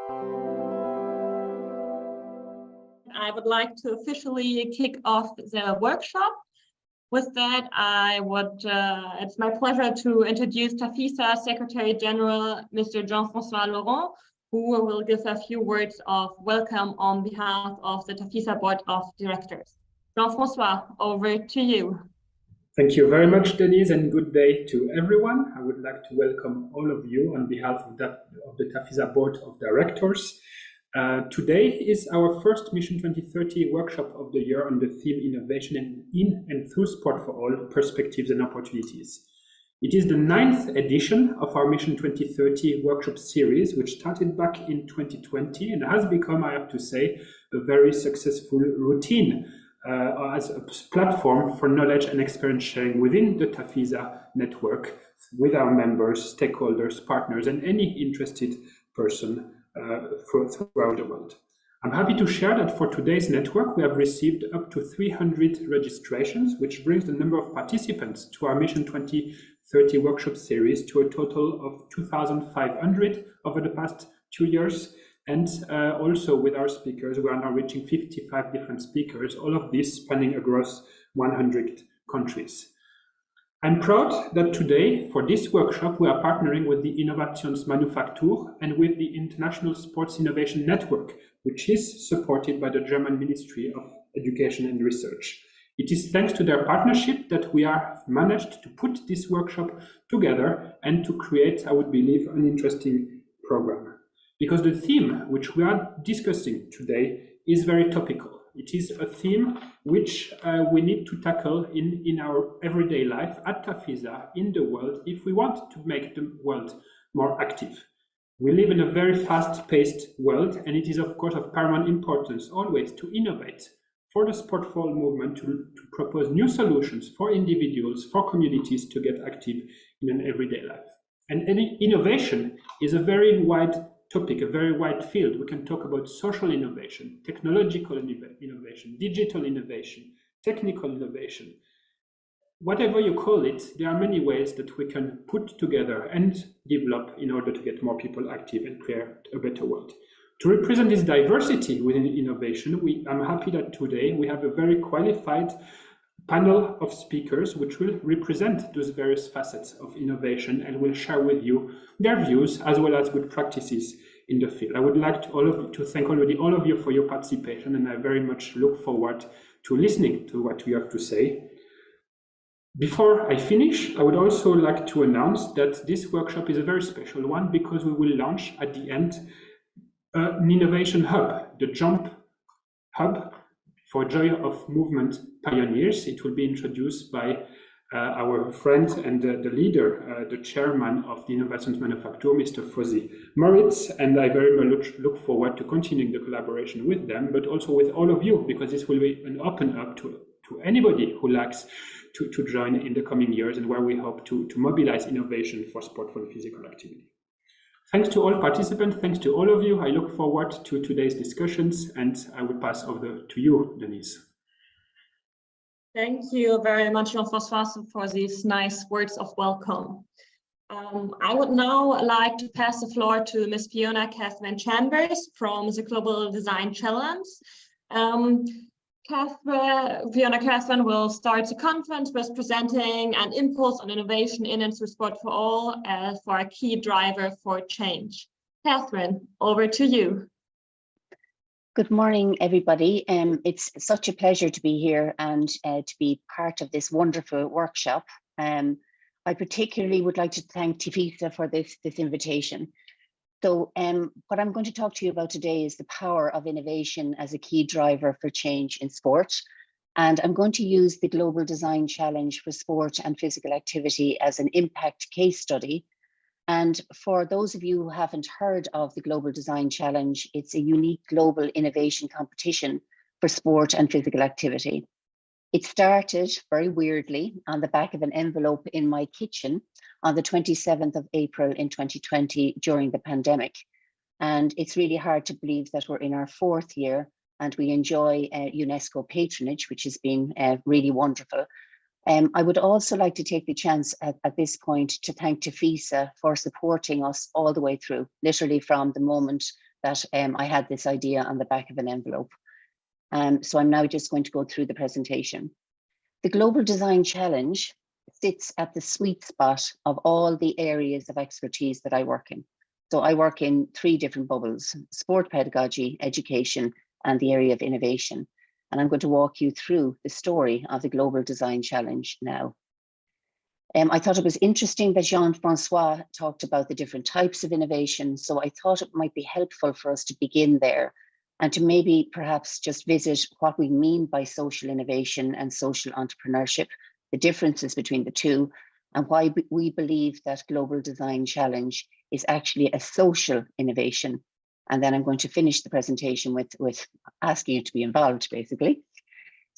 I would like to officially kick off the workshop. With that, it's my pleasure to introduce TAFISA Secretary General, Mr. Jean-François Laurent, who will give a few words of welcome on behalf of the TAFISA Board of Directors. Jean-François, over to you. Thank you very much, Denise, and good day to everyone. I would like to welcome all of you on behalf of the TAFISA Board of Directors. Today is our first Mission 2030 workshop of the year on the theme Innovation in and through Sport for All, Perspectives and Opportunities. It is the 9th edition of our Mission 2030 workshop series, which started back in 2020 and has become, I have to say, a very successful routine as a platform for knowledge and experience sharing within the TAFISA network with our members, stakeholders, partners, and any interested person throughout the world. I'm happy to share that for today's network, we have received up to 300 registrations, which brings the number of participants to our Mission 2030 workshop series to a total of 2,500 over the past 2 years. And also with our speakers, we are now reaching 55 different speakers, all of this spanning across 100 countries. I'm proud that today, for this workshop, we are partnering with the Innovationsmanufaktur and with the International Sports Innovation Network, which is supported by the German Ministry of Education and Research. It is thanks to their partnership that we have managed to put this workshop together and to create, I would believe, an interesting program. Because the theme which we are discussing today is very topical. It is a theme which we need to tackle in our everyday life at TAFISA in the world if we want to make the world more active. We live in a very fast-paced world, and it is of course of paramount importance always to innovate for the sport for all movement, to propose new solutions for individuals, for communities to get active in an everyday life. And any innovation is a very wide topic, a very wide field. We can talk about social innovation, technological innovation, digital innovation, technical innovation. Whatever you call it, there are many ways that we can put together and develop in order to get more people active and create a better world. To represent this diversity within innovation, I'm happy that today we have a very qualified panel of speakers which will represent those various facets of innovation and will share with you their views as well as good practices in the field. I would like to thank already all of you for your participation, and I very much look forward to listening to what you have to say. Before I finish, I would also like to announce that this workshop is a very special one because we will launch at the end an innovation hub, the JOMP hub, for Joy of Movement Pioneers. It will be introduced by our friend and the leader, the chairman of the Innovationsmanufaktur, Mr. Fozzy, Moritz, and I very much look forward to continuing the collaboration with them, but also with all of you, because this will be an open up to anybody who likes to join in the coming years, and where we hope to mobilize innovation for sport for physical activity. Thanks to all participants, thanks to all of you. I look forward to today's discussions, and I will pass over to you, Denise. Thank you very much, Jean-François, for these nice words of welcome. I would now like to pass the floor to Ms. Fiona Chambers from the Global Design Challenge. Fiona Catherine will start the conference with presenting an impulse on innovation in and through sport for all for a key driver for change. Catherine, over to you. Good morning, everybody. It's such a pleasure to be here and to be part of this wonderful workshop. I particularly would like to thank TAFISA for this invitation. So what I'm going to talk to you about today is the power of innovation as a key driver for change in sport. And I'm going to use the Global Design Challenge for Sport and Physical Activity as an impact case study. And for those of you who haven't heard of the Global Design Challenge, it's a unique global innovation competition for sport and physical activity. It started very weirdly on the back of an envelope in my kitchen on the 27th of April in 2020 during the pandemic. And it's really hard to believe that we're in our 4th year and we enjoy UNESCO patronage, which has been really wonderful. I would also like to take the chance at this point to thank TAFISA for supporting us all the way through, literally from the moment that I had this idea on the back of an envelope. So I'm now just going to go through the presentation. The Global Design Challenge sits at the sweet spot of all the areas of expertise that I work in. So I work in 3 different bubbles: sport pedagogy, education, and the area of innovation. And I'm going to walk you through the story of the Global Design Challenge now. I thought it was interesting that Jean-François talked about the different types of innovation. So I thought it might be helpful for us to begin there and to maybe perhaps just visit what we mean by social innovation and social entrepreneurship, the differences between the two, and why we believe that Global Design Challenge is actually a social innovation. And then I'm going to finish the presentation with asking you to be involved, basically.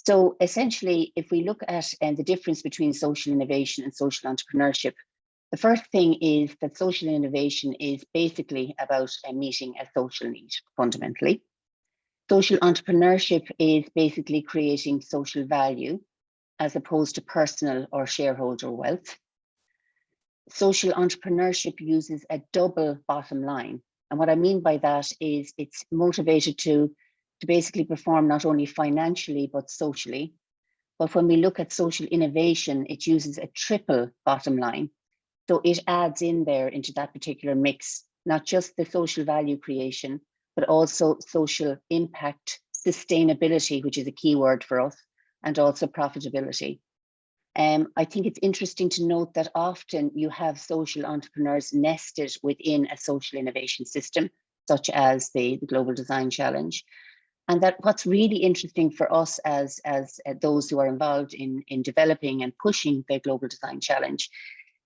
So essentially, if we look at the difference between social innovation and social entrepreneurship, the first thing is that social innovation is basically about meeting a social need, fundamentally. Social entrepreneurship is basically creating social value as opposed to personal or shareholder wealth. Social entrepreneurship uses a double bottom line. And what I mean by that is it's motivated to basically perform not only financially, but socially. But when we look at social innovation, it uses a triple bottom line. So it adds in there into that particular mix, not just the social value creation, but also social impact, sustainability, which is a key word for us, and also profitability. I think it's interesting to note that often you have social entrepreneurs nested within a social innovation system, such as the Global Design Challenge. And that what's really interesting for us as those who are involved in developing and pushing the Global Design Challenge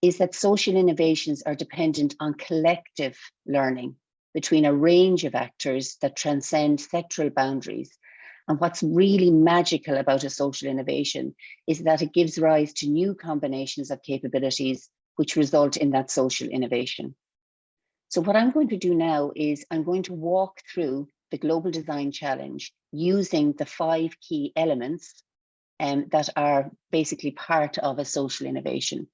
is that social innovations are dependent on collective learning between a range of actors that transcend sectoral boundaries. And what's really magical about a social innovation is that it gives rise to new combinations of capabilities which result in that social innovation. So what I'm going to do now is I'm going to walk through the Global Design Challenge using the 5 key elements that are basically part of a social innovation.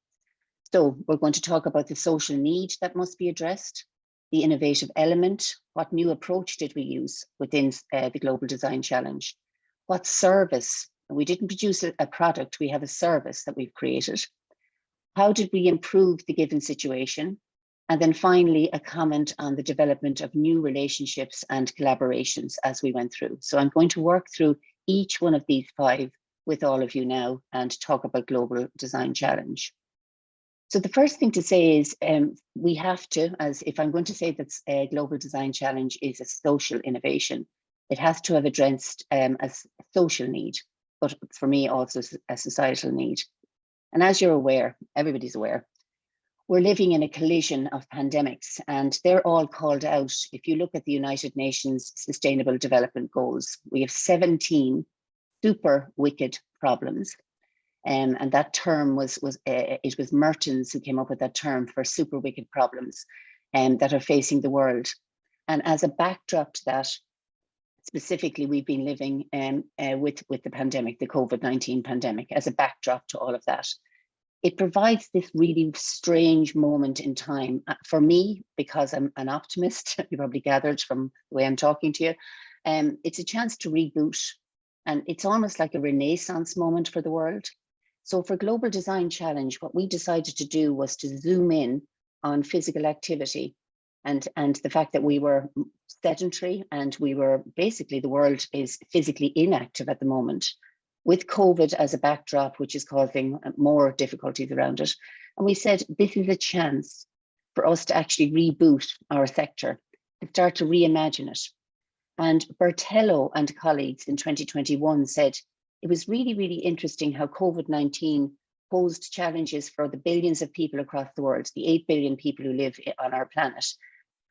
So we're going to talk about the social need that must be addressed, the innovative element, what new approach did we use within the Global Design Challenge, what service, we didn't produce a product, we have a service that we've created, how did we improve the given situation, and then finally a comment on the development of new relationships and collaborations as we went through. So I'm going to work through each one of these 5 with all of you now and talk about Global Design Challenge. So the first thing to say is we have to, as if I'm going to say that a Global Design Challenge is a social innovation, it has to have addressed a social need, but for me also a societal need. And as you're aware, everybody's aware, we're living in a collision of pandemics and they're all called out. If you look at the United Nations Sustainable Development Goals, we have 17 super wicked problems. And that term was Mertens who came up with that term for super wicked problems that are facing the world. And as a backdrop to that, specifically, we've been living with the pandemic, the COVID-19 pandemic, as a backdrop to all of that. It provides this really strange moment in time for me, because I'm an optimist, you probably gathered from the way I'm talking to you. It's a chance to reboot, and it's almost like a renaissance moment for the world. So for Global Design Challenge, what we decided to do was to zoom in on physical activity and the fact that we were sedentary and we were basically, the world is physically inactive at the moment with COVID as a backdrop, which is causing more difficulties around it. And we said, this is a chance for us to actually reboot our sector, to start to reimagine it. And Bertello and colleagues in 2021 said, it was really, really interesting how COVID-19 posed challenges for the billions of people across the world, the 8 billion people who live on our planet,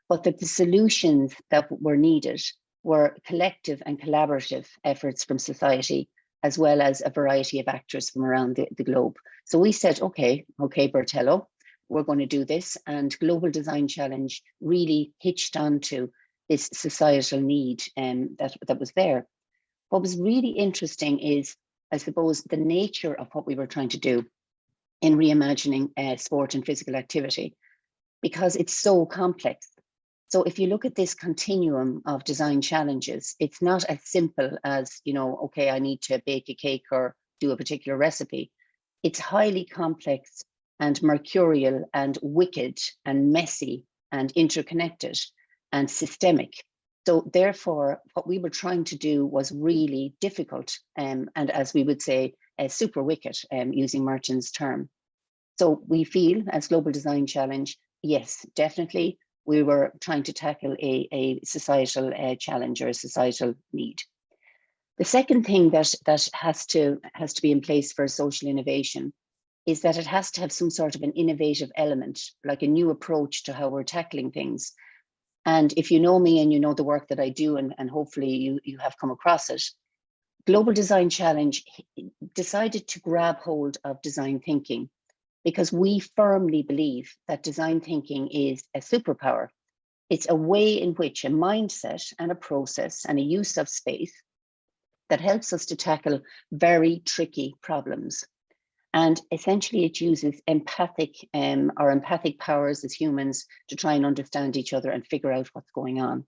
but that the solutions that were needed were collective and collaborative efforts from society, as well as a variety of actors from around the globe. So we said, okay, Bertello, we're going to do this. And Global Design Challenge really hitched onto this societal need that was there. What was really interesting is, I suppose, the nature of what we were trying to do in reimagining sport and physical activity, because it's so complex. So if you look at this continuum of design challenges, it's not as simple as, okay, I need to bake a cake or do a particular recipe. It's highly complex and mercurial and wicked and messy and interconnected and systemic. So therefore, what we were trying to do was really difficult and as we would say, super wicked, using Merton's term. So we feel as Global Design Challenge, yes, definitely, we were trying to tackle a societal challenge or a societal need. The second thing that has to be in place for social innovation is that it has to have some sort of an innovative element, like a new approach to how we're tackling things. And if you know me and you know the work that I do, and hopefully you have come across it, Global Design Challenge decided to grab hold of design thinking because we firmly believe that design thinking is a superpower. It's a way in which a mindset and a process and a use of space that helps us to tackle very tricky problems. And essentially it uses empathic powers as humans to try and understand each other and figure out what's going on.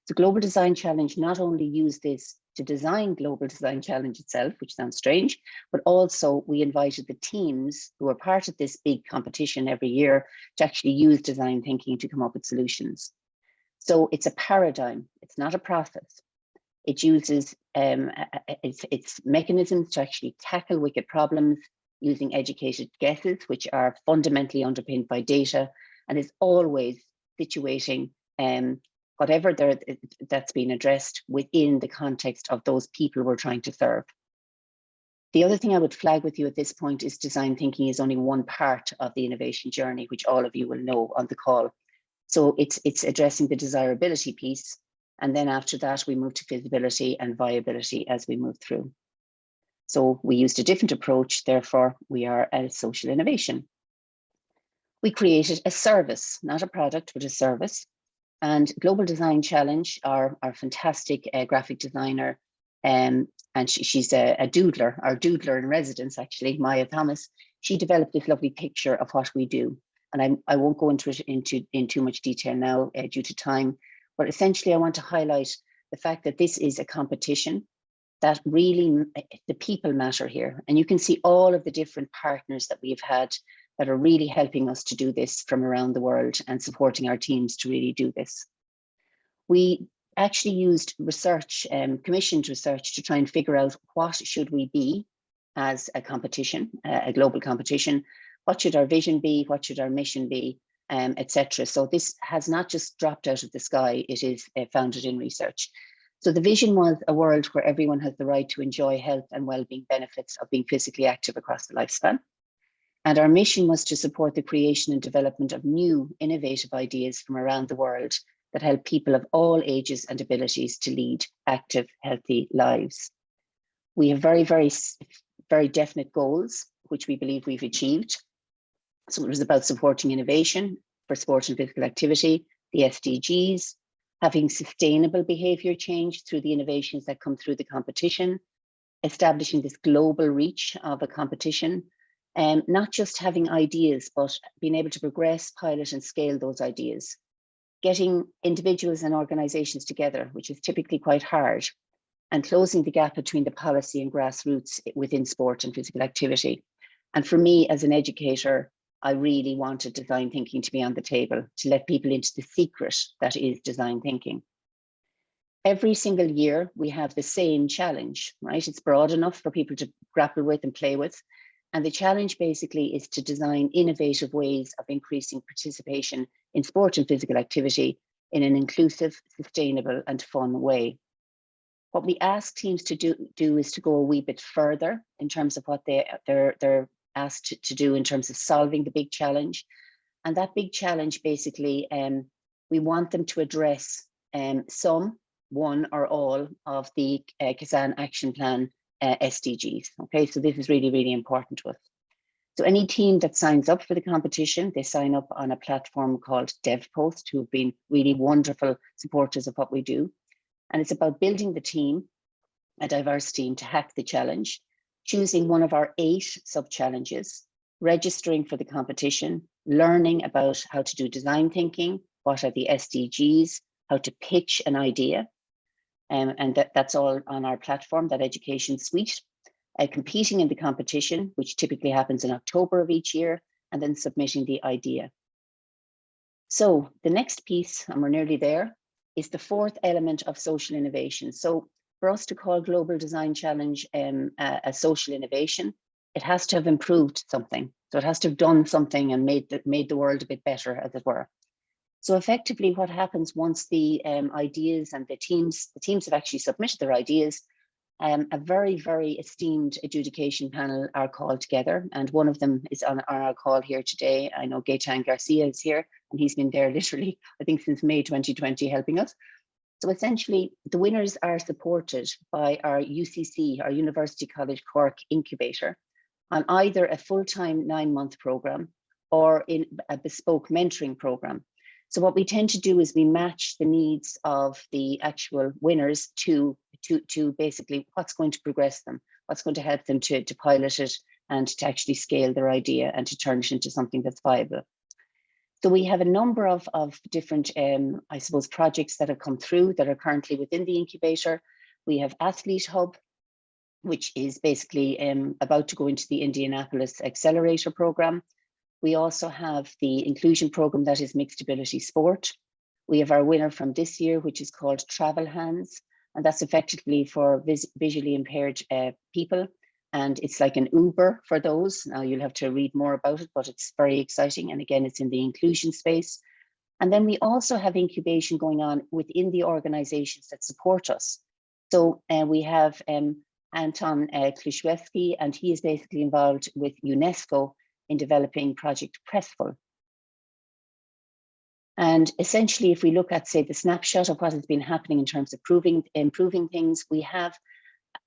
The Global Design Challenge not only used this to design Global Design Challenge itself, which sounds strange, but also we invited the teams who are part of this big competition every year to actually use design thinking to come up with solutions. So it's a paradigm, it's not a process. It uses its mechanisms to actually tackle wicked problems using educated guesses, which are fundamentally underpinned by data, and is always situating whatever that's being addressed within the context of those people we're trying to serve. The other thing I would flag with you at this point is design thinking is only one part of the innovation journey, which all of you will know on the call. So it's addressing the desirability piece. And then after that, we move to feasibility and viability as we move through. So we used a different approach, therefore we are a social innovation. We created a service, not a product, but a service. And Global Design Challenge, our fantastic graphic designer, and she's a doodler, our doodler in residence actually, Maya Thomas, she developed this lovely picture of what we do. And I won't go into it in too much detail now due to time, but essentially I want to highlight the fact that this is a competition that really, the people matter here. And you can see all of the different partners that we've had that are really helping us to do this from around the world and supporting our teams to really do this. We actually used research, commissioned research to try and figure out what should we be as a competition, a global competition. What should our vision be? What should our mission be? Etc. So this has not just dropped out of the sky, it is founded in research. So the vision was a world where everyone has the right to enjoy health and well-being benefits of being physically active across the lifespan. And our mission was to support the creation and development of new innovative ideas from around the world that help people of all ages and abilities to lead active, healthy lives. We have very, very, very definite goals, which we believe we've achieved. So it was about supporting innovation for sport and physical activity, the SDGs, having sustainable behavior change through the innovations that come through the competition, establishing this global reach of a competition, and not just having ideas, but being able to progress, pilot and scale those ideas, getting individuals and organizations together, which is typically quite hard, and closing the gap between the policy and grassroots within sport and physical activity. And for me as an educator, I really wanted design thinking to be on the table, to let people into the secret that is design thinking. Every single year, we have the same challenge, right? It's broad enough for people to grapple with and play with. And the challenge basically is to design innovative ways of increasing participation in sport and physical activity in an inclusive, sustainable and fun way. What we ask teams to do is to go a wee bit further in terms of what they're asked to do in terms of solving the big challenge. And that big challenge basically, we want them to address some, one or all of the Kazan Action Plan SDGs. Okay, so this is really, really important to us. So any team that signs up for the competition, they sign up on a platform called DevPost, who have been really wonderful supporters of what we do. And it's about building the team, a diverse team, to hack the challenge, choosing one of our 8 sub-challenges, registering for the competition, learning about how to do design thinking, what are the SDGs, how to pitch an idea. And that's all on our platform, that education suite. Competing in the competition, which typically happens in October of each year, and then submitting the idea. So the next piece, and we're nearly there, is the fourth element of social innovation. So for us to call Global Design Challenge a social innovation, it has to have improved something. So it has to have done something and made the world a bit better, as it were. So effectively what happens once the ideas and the teams have actually submitted their ideas, a very, very esteemed adjudication panel are called together, and one of them is on our call here today. I know Gaetan Garcia is here, and he's been there literally, I think, since May 2020 helping us. So essentially, the winners are supported by our UCC, our University College Cork incubator, on either a full-time 9-month program or in a bespoke mentoring program. So what we tend to do is we match the needs of the actual winners to basically what's going to progress them, what's going to help them to pilot it and to actually scale their idea and to turn it into something that's viable. So we have a number of different, I suppose, projects that have come through that are currently within the incubator. We have Athlete Hub, which is basically about to go into the Indianapolis Accelerator program. We also have the inclusion program that is mixed ability sport. We have our winner from this year, which is called Travel Hands, and that's effectively for visually impaired people. And it's like an Uber for those. Now you'll have to read more about it, but it's very exciting. And again, it's in the inclusion space. And then we also have incubation going on within the organizations that support us. So we have Anton Kliszewski, and he is basically involved with UNESCO in developing Project Pressful. And essentially, if we look at, say, the snapshot of what has been happening in terms of improving things, we have,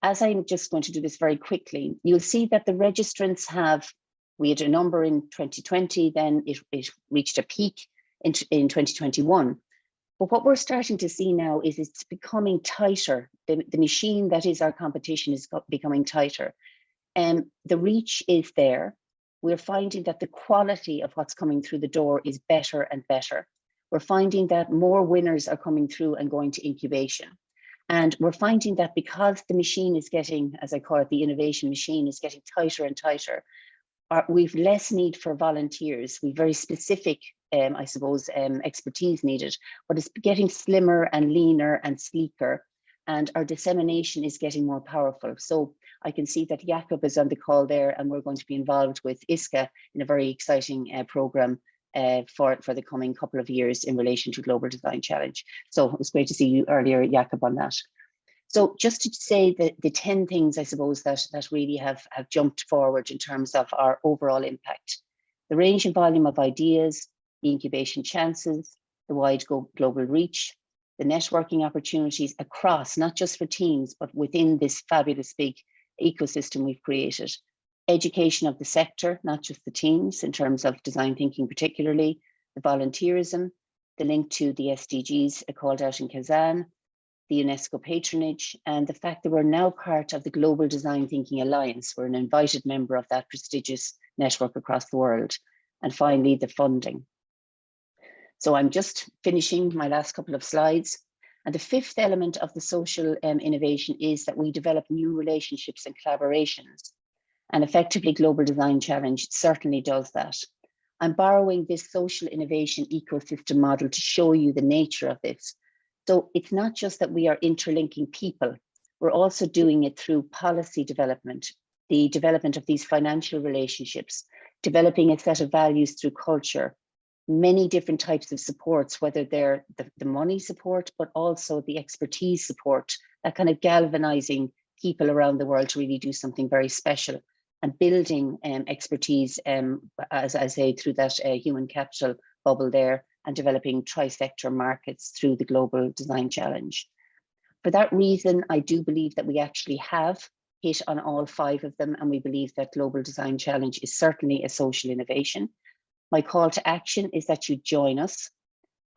as I'm just going to do this very quickly, you'll see that the registrants we had a number in 2020, then it reached a peak in 2021. But what we're starting to see now is it's becoming tighter. The machine that is our competition is becoming tighter. And the reach is there. We're finding that the quality of what's coming through the door is better and better. We're finding that more winners are coming through and going to incubation. And we're finding that because the machine is getting, as I call it, the innovation machine is getting tighter and tighter, we've less need for volunteers. We've very specific, I suppose, expertise needed, but it's getting slimmer and leaner and sleeker, and our dissemination is getting more powerful. So I can see that Jakob is on the call there, and we're going to be involved with ISCA in a very exciting program for the coming couple of years in relation to Global Design Challenge. So it was great to see you earlier, Jakob, on that. So just to say that the 10 things, I suppose, that really have jumped forward in terms of our overall impact: the range and volume of ideas, the incubation chances, the wide global reach, the networking opportunities across, not just for teams, but within this fabulous big ecosystem we've created, education of the sector, not just the teams in terms of design thinking particularly, the volunteerism, the link to the SDGs called out in Kazan, the UNESCO patronage, and the fact that we're now part of the Global Design Thinking Alliance. We're an invited member of that prestigious network across the world. And finally, the funding. So I'm just finishing my last couple of slides. And the fifth element of the social innovation is that we develop new relationships and collaborations. And effectively, Global Design Challenge certainly does that. I'm borrowing this social innovation ecosystem model to show you the nature of this. So it's not just that we are interlinking people, we're also doing it through policy development, the development of these financial relationships, developing a set of values through culture, many different types of supports, whether they're the money support, but also the expertise support, that kind of galvanizing people around the world to really do something very special, and building expertise, as I say, through that human capital bubble there, and developing tri-sector markets through the Global Design Challenge. For that reason, I do believe that we actually have hit on all 5 of them, and we believe that Global Design Challenge is certainly a social innovation. My call to action is that you join us.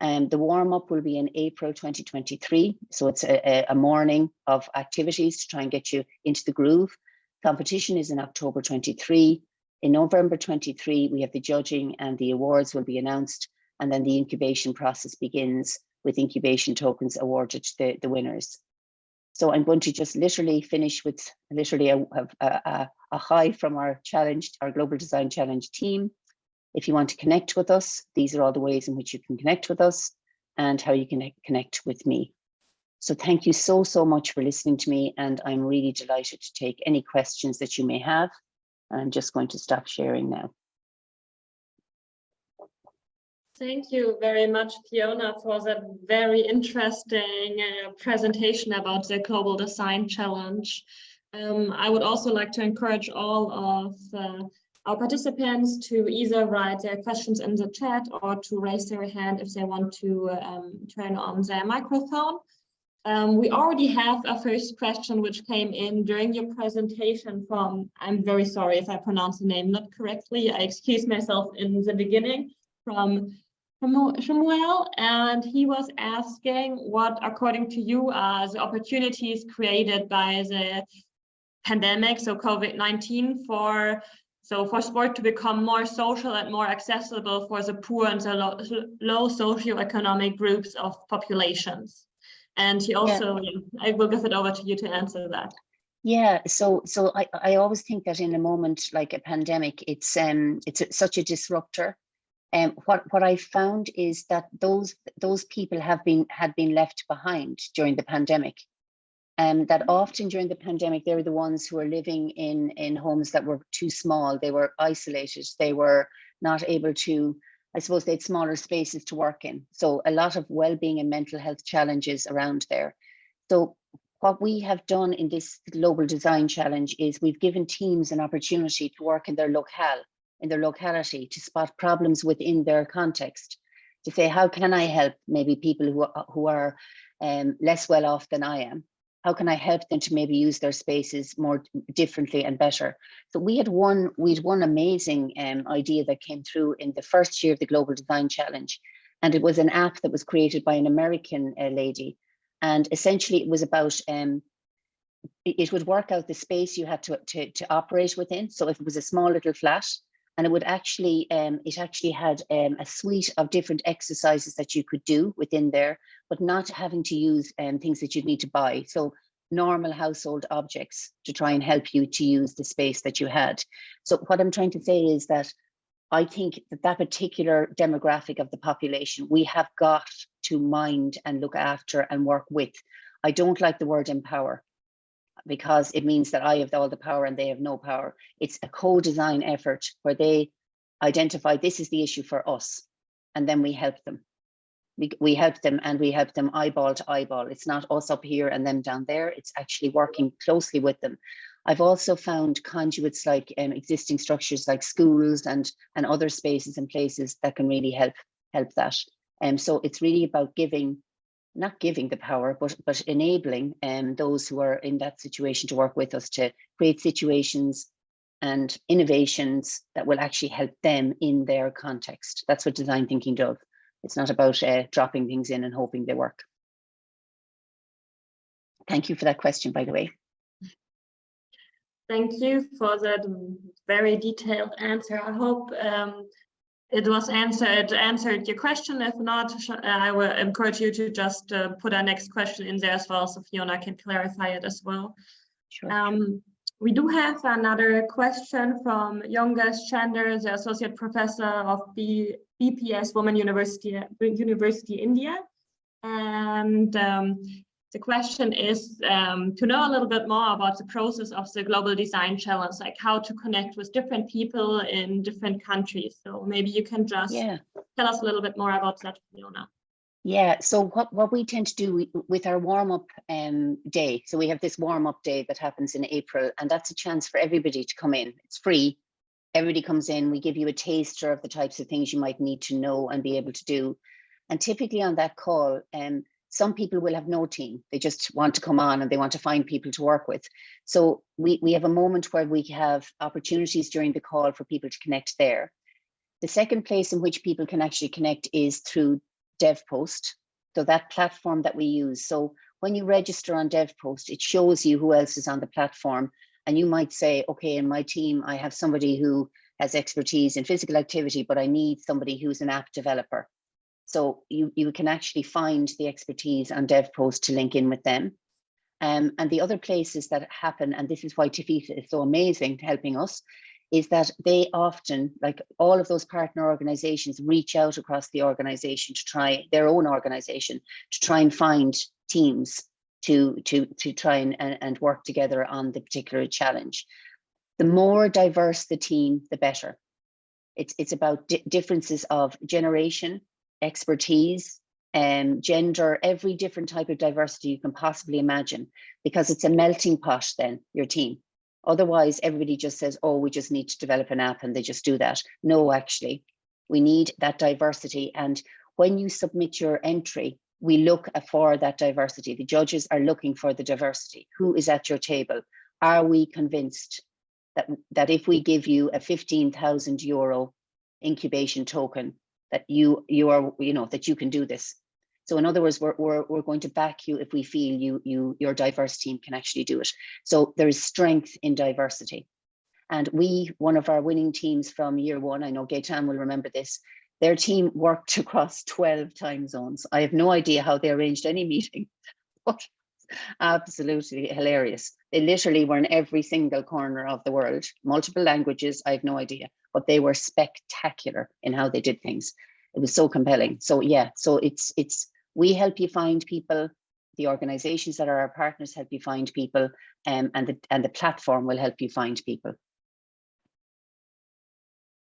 The warm-up will be in April 2023, so it's a morning of activities to try and get you into the groove. Competition is in October 23. In November 23, we have the judging, and the awards will be announced. And then the incubation process begins with incubation tokens awarded to the winners. So I'm going to just literally finish with literally a hi from our Global Design Challenge team. If you want to connect with us, these are all the ways in which you can connect with us and how you can connect with me. So thank you so much for listening to me, and I'm really delighted to take any questions that you may have. And I'm just going to stop sharing now. Thank you very much, Fiona, for that very interesting presentation about the Global Design Challenge. I would also like to encourage all of our participants to either write their questions in the chat or to raise their hand if they want to turn on their microphone. We already have a first question which came in during your presentation from, I'm very sorry if I pronounce the name not correctly, I excuse myself in the beginning, from Samuel, and he was asking what, according to you, are the opportunities created by the pandemic, so COVID-19, for sport to become more social and more accessible for the poor and the low socioeconomic groups of populations. And he also, I will give it over to you to answer that. Yeah, so I always think that in a moment like a pandemic, it's such a disruptor. What I found is that those people had been left behind during the pandemic. That often during the pandemic, they were the ones who were living in homes that were too small. They were isolated. They were not able to, I suppose they had smaller spaces to work in. So a lot of well-being and mental health challenges around there. So what we have done in this Global Design Challenge is we've given teams an opportunity to work in their locality, to spot problems within their context, to say, how can I help maybe people who are less well off than I am? How can I help them to maybe use their spaces more differently and better? So we had one amazing idea that came through in the first year of the Global Design Challenge. And it was an app that was created by an American lady. And essentially it was about, it would work out the space you had to operate within. So if it was a small little flat, and it would actually, it actually had a suite of different exercises that you could do within there, but not having to use things that you'd need to buy. So normal household objects to try and help you to use the space that you had. So what I'm trying to say is that I think that particular demographic of the population, we have got to mind and look after and work with. I don't like the word empower, because it means that I have all the power and they have no power. It's a co-design effort where they identify this is the issue for us, and then we help them. We help them, and we help them eyeball to eyeball. It's not us up here and them down there. It's actually working closely with them. I've also found conduits like existing structures like schools and other spaces and places that can really help that. So it's really about not giving the power, but enabling those who are in that situation to work with us to create situations and innovations that will actually help them in their context. That's what design thinking does. It's not about dropping things in and hoping they work. Thank you for that question, by the way. Thank you for that very detailed answer. I hope it was answered your question. If not, I will encourage you to just put our next question in there as well, so Fiona can clarify it as well. Sure. We do have another question from Yogesh Chander, the Associate Professor of BPS Women University India. And the question is to know a little bit more about the process of the Global Design Challenge, like how to connect with different people in different countries. So maybe you can just tell us a little bit more about that, Fiona. Yeah, so what we tend to do with our warm-up day, so we have this warm-up day that happens in April, and that's a chance for everybody to come in. It's free. Everybody comes in, we give you a taster of the types of things you might need to know and be able to do. And typically on that call, some people will have no team. They just want to come on and they want to find people to work with. So we have a moment where we have opportunities during the call for people to connect there. The second place in which people can actually connect is through DevPost, so that platform that we use. So when you register on DevPost, it shows you who else is on the platform, and you might say, okay, in my team, I have somebody who has expertise in physical activity, but I need somebody who's an app developer. So you can actually find the expertise on DevPost to link in with them. And the other places that happen, and this is why TAFISA is so amazing helping us, is that they often, like all of those partner organizations, reach out across the organization to try their own organization to try and find teams to try and work together on the particular challenge. The more diverse the team, the better. It's about differences of generation, expertise, gender, every different type of diversity you can possibly imagine, because it's a melting pot then, your team. Otherwise, everybody just says, oh, we just need to develop an app and they just do that. No, actually, we need that diversity. And when you submit your entry, we look for that diversity. The judges are looking for the diversity. Who is at your table? Are we convinced that if we give you a 15,000 euro incubation token, that you are, that you can do this? So in other words, we're going to back you if we feel your diverse team can actually do it. So there is strength in diversity. And one of our winning teams from year one, I know Gaetan will remember this, their team worked across 12 time zones. I have no idea how they arranged any meeting, but absolutely hilarious. They literally were in every single corner of the world, multiple languages, I have no idea, but they were spectacular in how they did things. It was so compelling. So yeah, so we help you find people, the organizations that are our partners help you find people, and the platform will help you find people.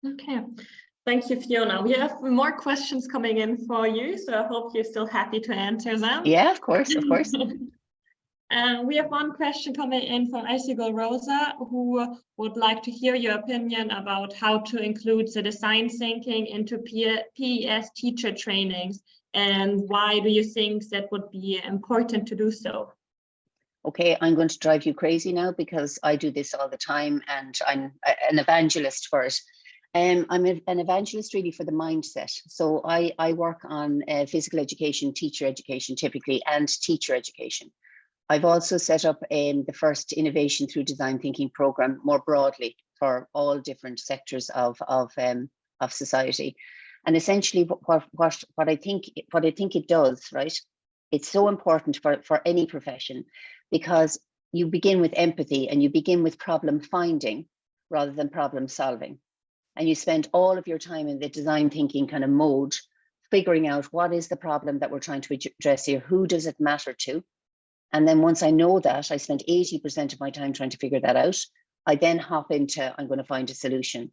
Okay, thank you, Fiona. We have more questions coming in for you, so I hope you're still happy to answer them. Yeah, of course, of course. We have one question coming in from Isigol Rosa, who would like to hear your opinion about how to include the design thinking into PES teacher trainings, and why do you think that would be important to do so? Okay, I'm going to drive you crazy now because I do this all the time and I'm an evangelist for it. I'm an evangelist really for the mindset. So I work on physical education, teacher education typically, and teacher education. I've also set up the first innovation through design thinking program more broadly for all different sectors of society. And essentially what I think it does, right? It's so important for any profession, because you begin with empathy and you begin with problem finding rather than problem solving. And you spend all of your time in the design thinking kind of mode, figuring out what is the problem that we're trying to address here, who does it matter to? And then once I know that, I spend 80% of my time trying to figure that out. I then hop into, I'm going to find a solution.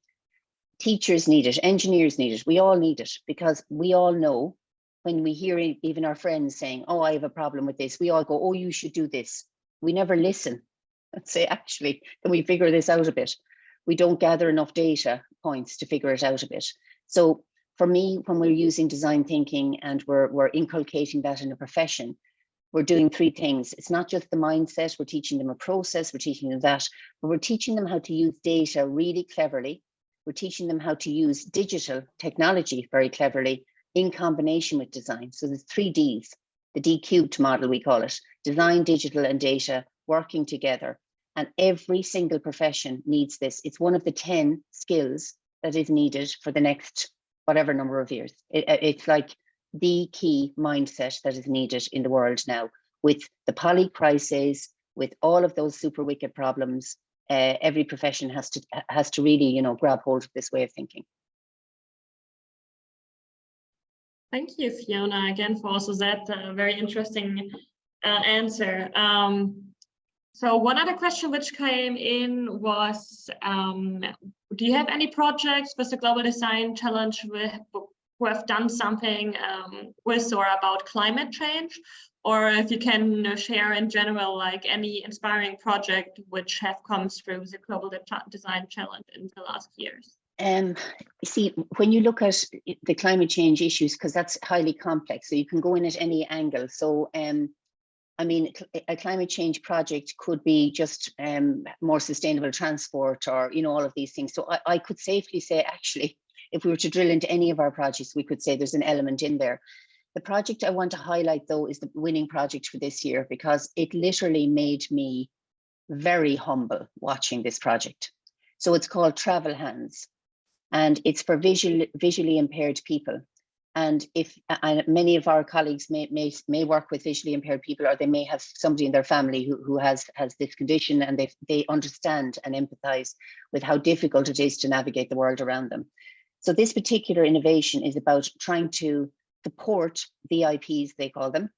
Teachers need it, engineers need it, we all need it, because we all know when we hear even our friends saying, oh, I have a problem with this, we all go, oh, you should do this. We never listen and say, actually, can we figure this out a bit? We don't gather enough data points to figure it out a bit. So for me, when we're using design thinking and we're inculcating that in a profession, we're doing three things. It's not just the mindset, we're teaching them a process, we're teaching them that, but we're teaching them how to use data really cleverly. We're teaching them how to use digital technology very cleverly in combination with design. So there's 3 Ds, the D cubed model we call it, design, digital and data working together. And every single profession needs this. It's one of the 10 skills that is needed for the next whatever number of years. It's like the key mindset that is needed in the world now, with the poly crises, with all of those super wicked problems. Every profession has to really, grab hold of this way of thinking. Thank you, Fiona, again for also that very interesting answer. So one other question which came in was, do you have any projects with the Global Design Challenge who have done something with or about climate change? Or if you can share in general, like any inspiring project which have come through the Global Design Challenge in the last years. See, when you look at the climate change issues, because that's highly complex, so you can go in at any angle. So, I mean, a climate change project could be just more sustainable transport, or, all of these things. So I could safely say, actually, if we were to drill into any of our projects, we could say there's an element in there. The project I want to highlight, though, is the winning project for this year, because it literally made me very humble watching this project. So it's called Travel Hands, and it's for visually impaired people. And many of our colleagues may work with visually impaired people, or they may have somebody in their family who has this condition, and they understand and empathize with how difficult it is to navigate the world around them. So this particular innovation is about trying to support VIPs, they call them,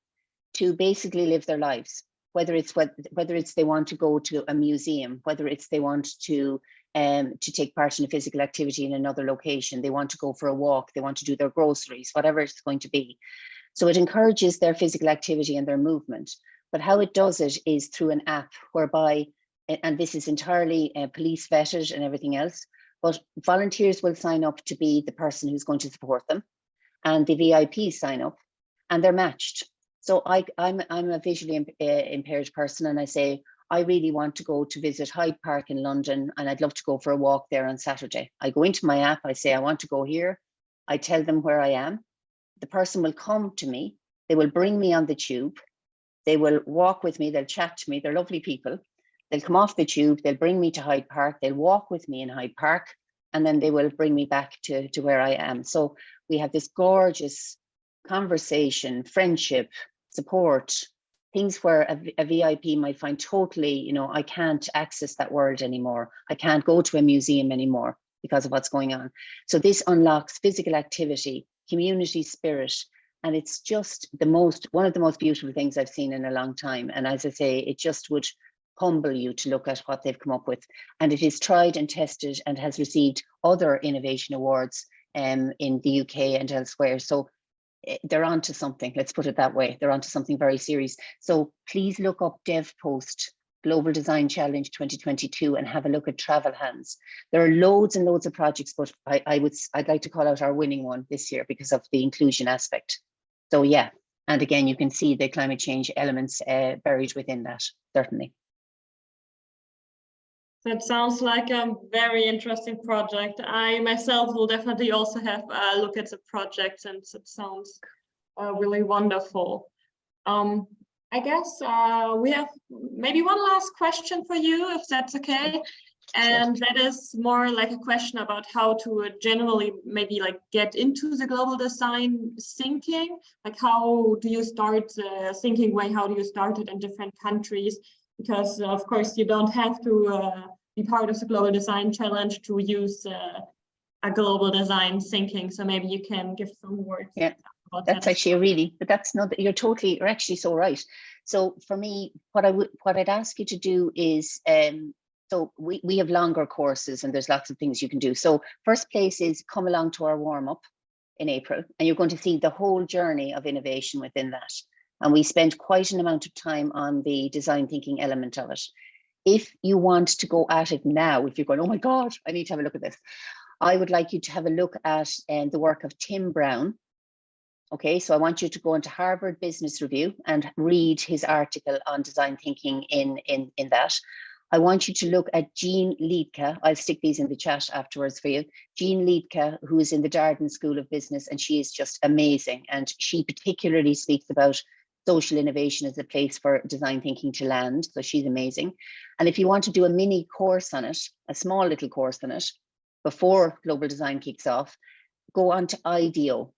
to basically live their lives. Whether it's they want to go to a museum, whether it's they want to take part in a physical activity in another location, they want to go for a walk, they want to do their groceries, whatever it's going to be. So it encourages their physical activity and their movement. But how it does it is through an app whereby, and this is entirely police vetted and everything else, but volunteers will sign up to be the person who's going to support them, and the VIPs sign up, and they're matched. So I'm a visually impaired person, and I say, I really want to go to visit Hyde Park in London, and I'd love to go for a walk there on Saturday. I go into my app, I say, I want to go here. I tell them where I am. The person will come to me. They will bring me on the tube. They will walk with me. They'll chat to me. They're lovely people. They'll come off the tube. They'll bring me to Hyde Park. They'll walk with me in Hyde Park, and then they will bring me back to where I am. So we have this gorgeous conversation, friendship, support, things where a VIP might find totally, I can't access that world anymore. I can't go to a museum anymore because of what's going on. So this unlocks physical activity, community spirit, and it's just one of the most beautiful things I've seen in a long time. And as I say, it just would humble you to look at what they've come up with. And it is tried and tested and has received other innovation awards in the UK and elsewhere. So they're onto something, let's put it that way. They're onto something very serious. So please look up DevPost Global Design Challenge 2022 and have a look at Travel Hands. There are loads and loads of projects, but I'd like to call out our winning one this year because of the inclusion aspect. So yeah, and again, you can see the climate change elements buried within that, certainly. That sounds like a very interesting project. I myself will definitely also have a look at the project, and it sounds really wonderful. I guess we have maybe one last question for you, if that's okay. And that is more like a question about how to generally maybe like get into the global design thinking. Like, how do you start the thinking way? How do you start it in different countries? Because of course you don't have to be part of the global design challenge to use a global design thinking. So maybe you can give some words. Yeah, about that's that. actually but that's not, you're actually so right. So for me, what I'd ask you to do is, so we have longer courses and there's lots of things you can do. So first place is come along to our warm up in April, and you're going to see the whole journey of innovation within that. And we spend quite an amount of time on the design thinking element of it. If you want to go at it now, if you're going, oh my God, I need to have a look at this, I would like you to have a look at the work of Tim Brown. Okay, so I want you to go into Harvard Business Review and read his article on design thinking in that. I want you to look at Jean Liedtke. I'll stick these in the chat afterwards for you. Jean Liedtke, who is in the Darden School of Business, and she is just amazing. And she particularly speaks about social innovation as a place for design thinking to land. So she's amazing. And if you want to do a mini course on it, a small little course on it, before Global Design kicks off, go on to IDEO.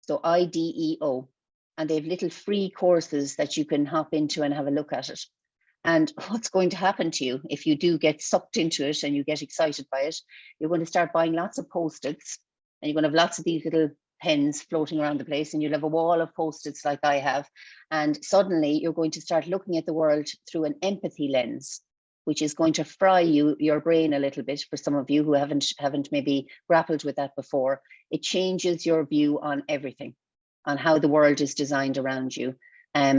So IDEO. And they have little free courses that you can hop into and have a look at it. And what's going to happen to you if you do get sucked into it and you get excited by it, you're going to start buying lots of Post-its, and you're going to have lots of these little pens floating around the place, and you'll have a wall of Post-its like I have. And suddenly you're going to start looking at the world through an empathy lens, which is going to fry your brain a little bit. For some of you who haven't maybe grappled with that before, it changes your view on everything, on how the world is designed around you.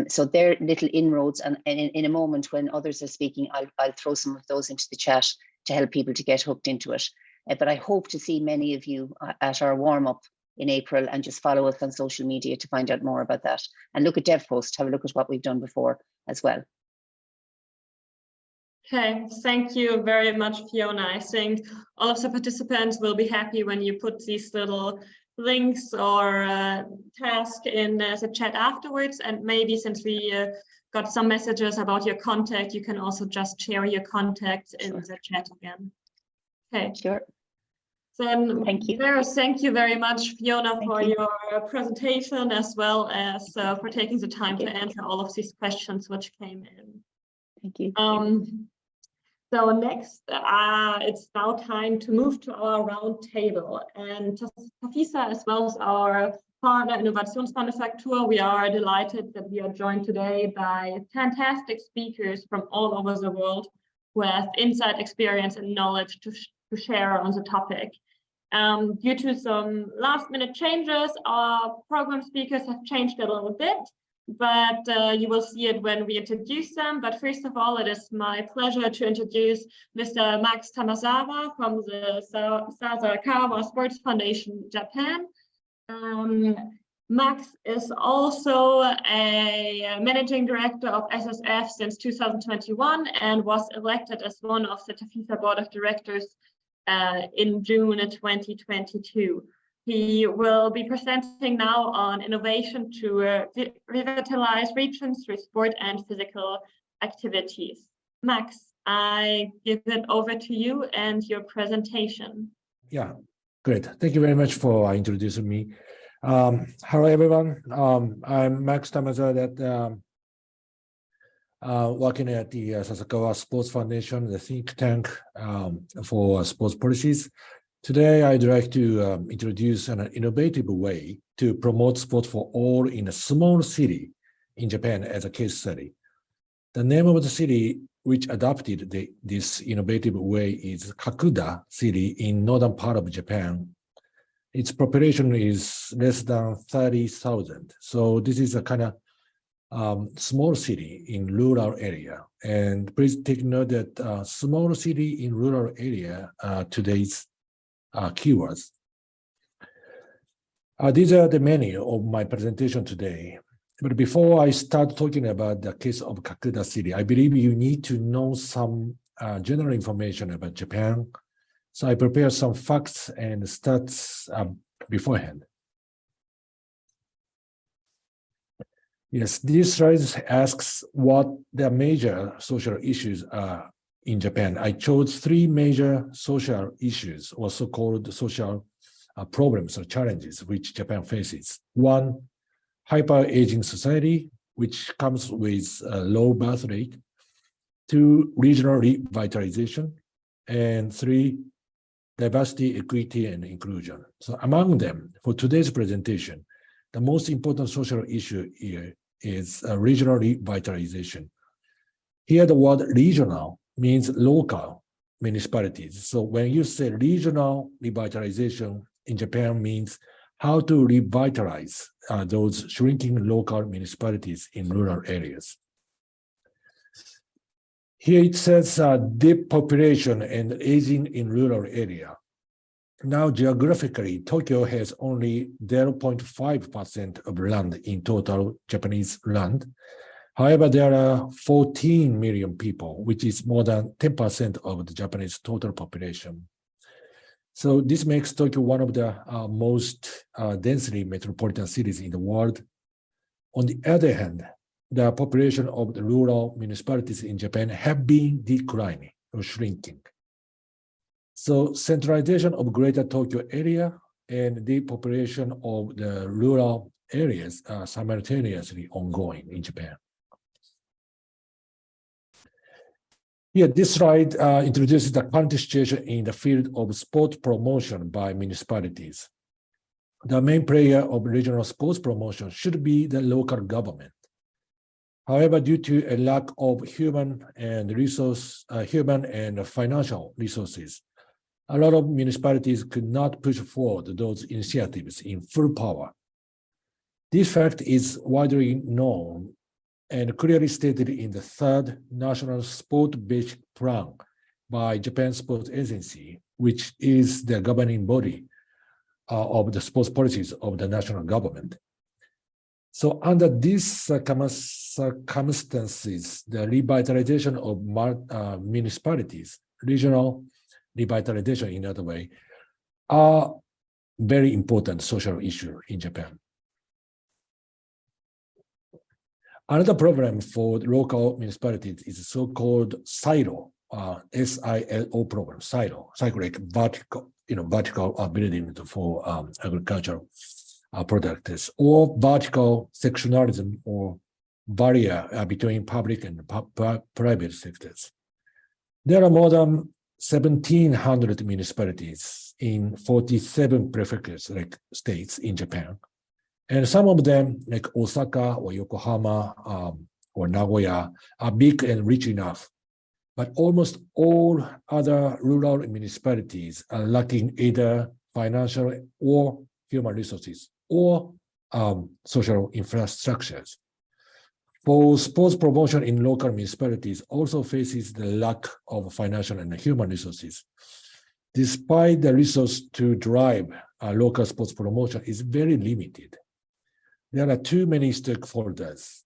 So they're little inroads, and in a moment when others are speaking, I'll throw some of those into the chat to help people to get hooked into it. But I hope to see many of you at our warm-up in April, and just follow us on social media to find out more about that. And look at DevPost, have a look at what we've done before as well. Okay, thank you very much, Fiona. I think all of the participants will be happy when you put these little links or task in the chat afterwards. And maybe since we got some messages about your contact, you can also just share your contact in the chat again. Okay. Sure. Then, Thank you. Thank you very much, Fiona, Thank for you. your presentation, as well as for taking the time Thank to you. answer all of these questions which came in. Thank you. So next, it's now time to move to our round table. And TAFISA, as well as our partner Innovationsmanufaktur, we are delighted that we are joined today by fantastic speakers from all over the world who have insight, experience, and knowledge to share on the topic. Due to some last-minute changes, our program speakers have changed a little bit, but you will see it when we introduce them. But first of all, it is my pleasure to introduce Mr. Max Tamazawa from the Sasakawa Sports Foundation, Japan. Max is also a managing director of SSF since 2021 and was elected as one of the TAFISA board of directors in June 2022. He will be presenting now on innovation to revitalize regions through sport and physical activities. Max, I give it over to you and your presentation. Yeah, great. Thank you very much for introducing me. Hello, everyone. I'm Max Tamazawa, working at the Sasakawa Sports Foundation, the think tank for sports policies. Today, I'd like to introduce an innovative way to promote sport for all in a small city in Japan as a case study. The name of the city which adopted this innovative way is Kakuda city in northern part of Japan. Its population is less than 30,000. So this is a kind of small city in rural area. And please take note that small city in rural area today's keywords. These are the menu of my presentation today. But before I start talking about the case of Kakuda city, I believe you need to know some general information about Japan. So I prepared some facts and stats beforehand. Yes, this slide asks what the major social issues are in Japan. I chose 3 major social issues, or so-called social problems or challenges which Japan faces. 1, hyper-aging society, which comes with a low birth rate. 2, regional revitalization. And 3, diversity, equity, and inclusion. So among them, for today's presentation, the most important social issue here is regional revitalization. Here, the word regional means local municipalities. So when you say regional revitalization in Japan means how to revitalize those shrinking local municipalities in rural areas. Here it says deep population and aging in rural area. Now, geographically, Tokyo has only 0.5% of land in total Japanese land. However, there are 14 million people, which is more than 10% of the Japanese total population. So this makes Tokyo one of the most densely metropolitan cities in the world. On the other hand, the population of the rural municipalities in Japan have been declining or shrinking. So centralization of greater Tokyo area and the population of the rural areas are simultaneously ongoing in Japan. Here, this slide introduces the current situation in the field of sport promotion by municipalities. The main player of regional sports promotion should be the local government. However, due to a lack of human and financial resources, a lot of municipalities could not push forward those initiatives in full power. This fact is widely known and clearly stated in the 3rd National Sport Basic Plan by Japan Sports Agency, which is the governing body of the sports policies of the national government. So under these circumstances, the revitalization of municipalities, regional revitalization in other way, are very important social issue in Japan. Another problem for local municipalities is so-called SILO, SILO program, SILO, cyclic vertical vertical building for agricultural products, or vertical sectionalism or barrier between public and private sectors. There are more than 1,700 municipalities in 47 prefectures, like states in Japan. And some of them, like Osaka or Yokohama or Nagoya, are big and rich enough. But almost all other rural municipalities are lacking either financial or human resources or social infrastructures. For sports promotion in local municipalities also faces the lack of financial and human resources. Despite the resource to drive local sports promotion is very limited. There are too many stakeholders.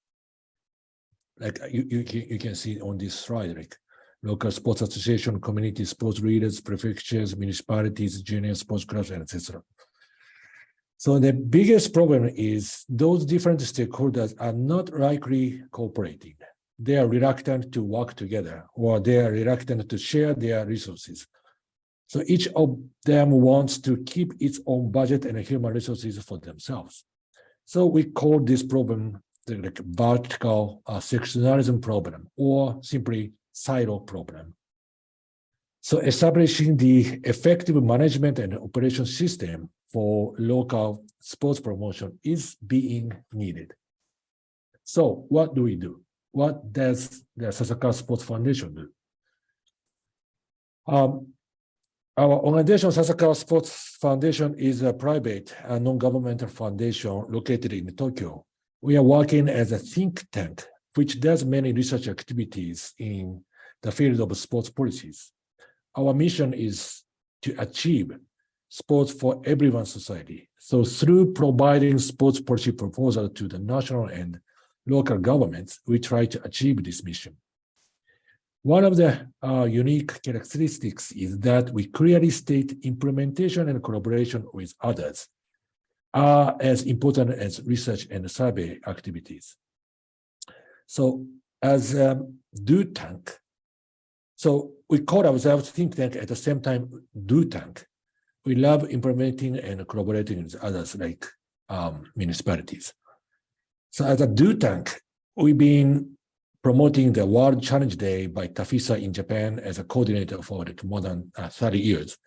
Like you can see on this slide, like local sports association, community sports leaders, prefectures, municipalities, junior sports clubs, etc. So the biggest problem is those different stakeholders are not likely cooperating. They are reluctant to work together, or they are reluctant to share their resources. So each of them wants to keep its own budget and human resources for themselves. So we call this problem the vertical sectionalism problem, or simply silo problem. So establishing the effective management and operation system for local sports promotion is being needed. So what do we do? What does the Sasakawa Sports Foundation do? Our organization, Sasakawa Sports Foundation, is a private and non-governmental foundation located in Tokyo. We are working as a think tank, which does many research activities in the field of sports policies. Our mission is to achieve sports for everyone's society. So through providing sports policy proposals to the national and local governments, we try to achieve this mission. One of the unique characteristics is that we clearly state implementation and collaboration with others are as important as research and survey activities. So as do tank, so we call ourselves think tank at the same time do tank. We love implementing and collaborating with others like municipalities. So as a do tank, we've been promoting the World Challenge Day by TAFISA in Japan as a coordinator for like more than 30 years.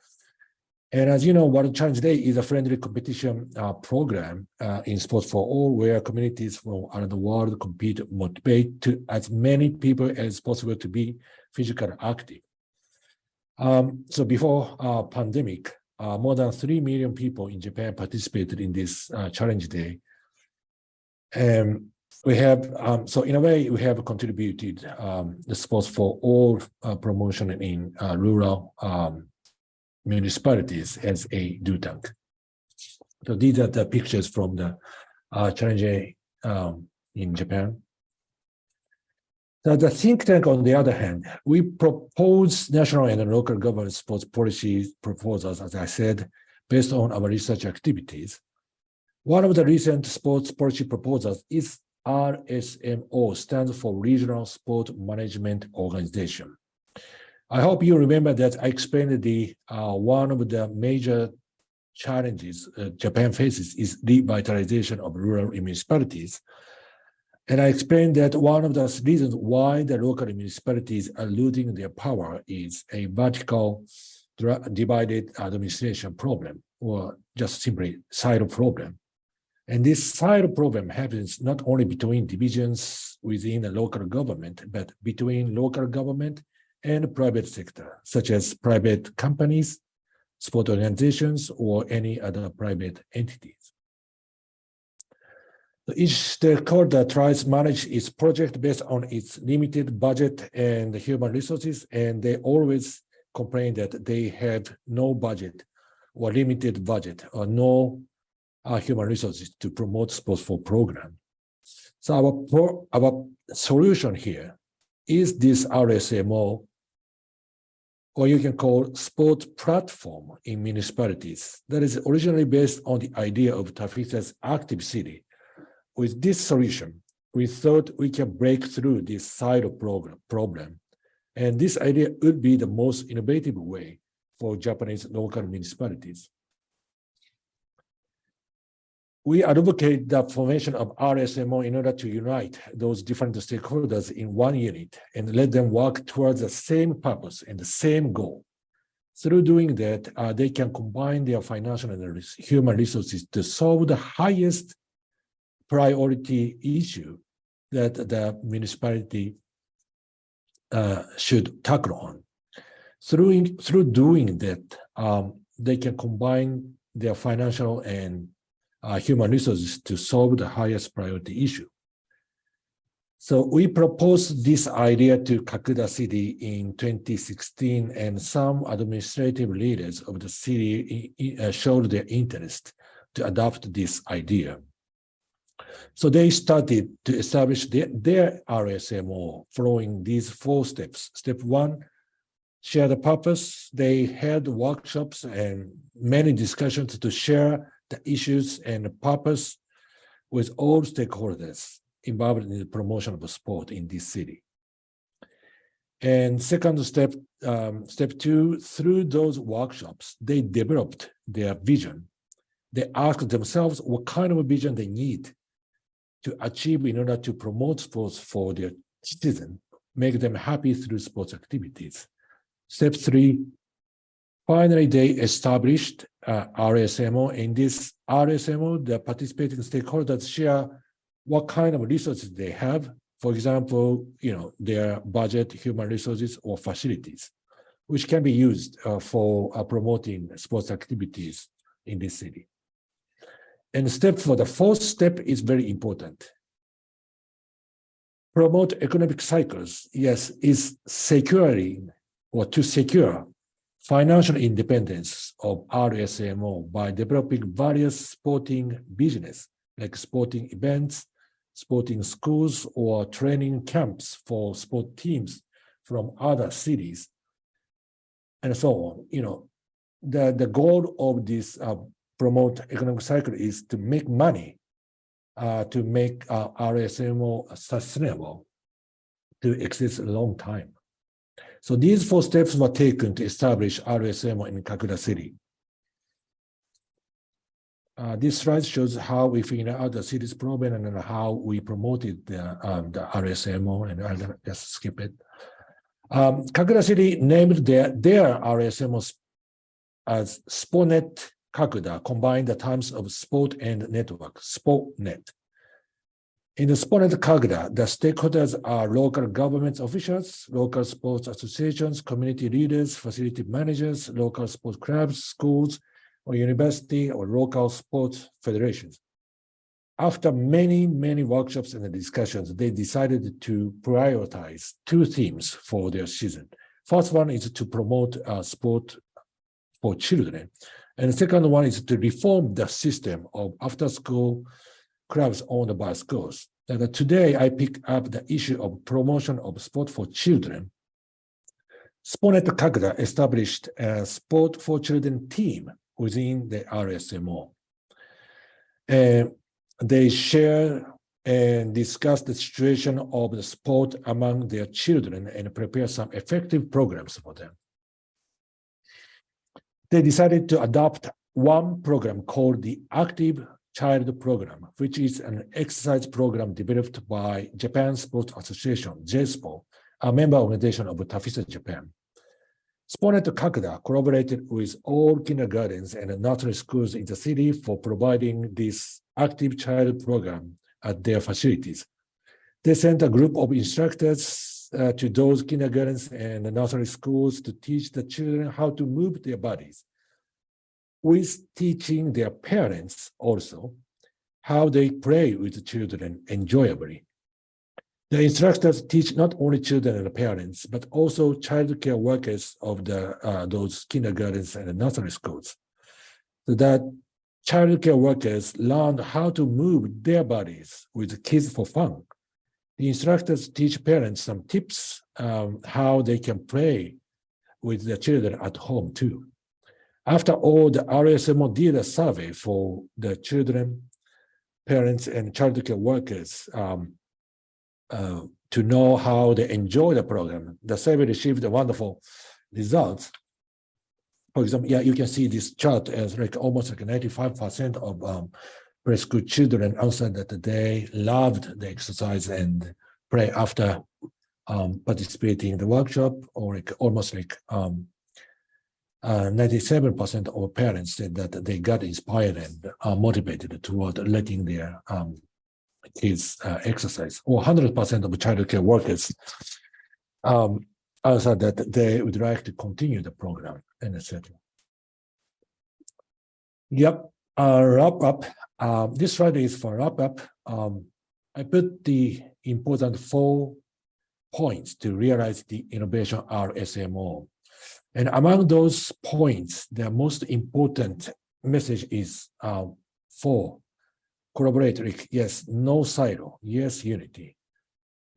And as you know, World Challenge Day is a friendly competition program in sports for all, where communities from around the world compete, motivate to as many people as possible to be physically active. So before pandemic, more than 3 million people in Japan participated in this Challenge Day. We have, so in a way, we have contributed the sports for all promotion in rural municipalities as a do tank. So these are the pictures from the Challenge Day in Japan. Now, the think tank, on the other hand, we propose national and local government sports policy proposals, as I said, based on our research activities. One of the recent sports policy proposals is RSMO, stands for Regional Sport Management Organization. I hope you remember that I explained the one of the major challenges Japan faces is revitalization of rural municipalities. And I explained that one of the reasons why the local municipalities are losing their power is a vertical divided administration problem, or just simply silo problem. And this silo problem happens not only between divisions within the local government, but between local government and private sector, such as private companies, sport organizations, or any other private entities. Each stakeholder tries to manage its project based on its limited budget and human resources, and they always complain that they have no budget or limited budget or no human resources to promote sports for program. So our solution here is this RSMO, or you can call sport platform in municipalities, that is originally based on the idea of TAFISA's active city. With this solution, we thought we can break through this silo problem. And this idea would be the most innovative way for Japanese local municipalities. We advocate the formation of RSMO in order to unite those different stakeholders in one unit and let them work towards the same purpose and the same goal. Through doing that, they can combine their financial and human resources to solve the highest priority issue that the municipality should tackle on. Through doing that, they can combine their financial and human resources to solve the highest priority issue. So we proposed this idea to Kakuda City in 2016, and some administrative leaders of the city showed their interest to adopt this idea. So they started to establish their RSMO following these 4 steps. Step 1, share the purpose. They held workshops and many discussions to share the issues and the purpose with all stakeholders involved in the promotion of sport in this city. And second step, step 2, through those workshops, they developed their vision. They asked themselves what kind of a vision they need to achieve in order to promote sports for their citizens, make them happy through sports activities. Step 3, finally, they established RSMO. In this RSMO, the participating stakeholders share what kind of resources they have. For example, their budget, human resources, or facilities, which can be used for promoting sports activities in this city. And the 4th step is very important. Promote economic cycles, yes, is securing or to secure financial independence of RSMO by developing various sporting business, like sporting events, sporting schools, or training camps for sport teams from other cities, and so on. The goal of this promote economic cycle is to make money, to make RSMO sustainable, to exist a long time. So these 4 steps were taken to establish RSMO in Kakuda City. This slide shows how we figured out the city's problem and how we promoted the RSMO, and I'll just skip it. Kakuda City named their RSMO as SportNet Kakuda, combined the terms of sport and network, SportNet. In the SportNet Kakuda, the stakeholders are local government officials, local sports associations, community leaders, facility managers, local sports clubs, schools, or university, or local sports federations. After many workshops and discussions, they decided to prioritize 2 themes for their season. First one is to promote sport for children. And the second one is to reform the system of after-school clubs owned by schools. And today, I pick up the issue of promotion of sport for children. SportNet Kakuda established a Sport for Children team within the RSMO. They share and discuss the situation of the sport among their children and prepare some effective programs for them. They decided to adopt one program called the Active Child Program, which is an exercise program developed by Japan Sports Association, JSPO, a member organization of TAFISA Japan. SportNet Kakuda collaborated with all kindergartens and nursery schools in the city for providing this Active Child Program at their facilities. They sent a group of instructors to those kindergartens and nursery schools to teach the children how to move their bodies, with teaching their parents also how they play with the children enjoyably. The instructors teach not only children and parents, but also child care workers of those kindergartens and nursery schools, so that child care workers learn how to move their bodies with kids for fun. The instructors teach parents some tips how they can play with their children at home too. After all, the RSMO did a survey for the children, parents, and child care workers to know how they enjoy the program. The survey received wonderful results. for example, yeah, you can see this chart as like almost like 95% of preschool children answered that they loved the exercise and play after participating in the workshop, or like almost like 97% of parents said that they got inspired and motivated toward letting their kids exercise, or 100% of childcare workers answered that they would like to continue the program, and etc. Yep, wrap up. This slide is for wrap up. I put the important 4 points to realize the innovation RSMO. And among those points, the most important message is 4. Collaborate, like, yes, no silo, yes, unity.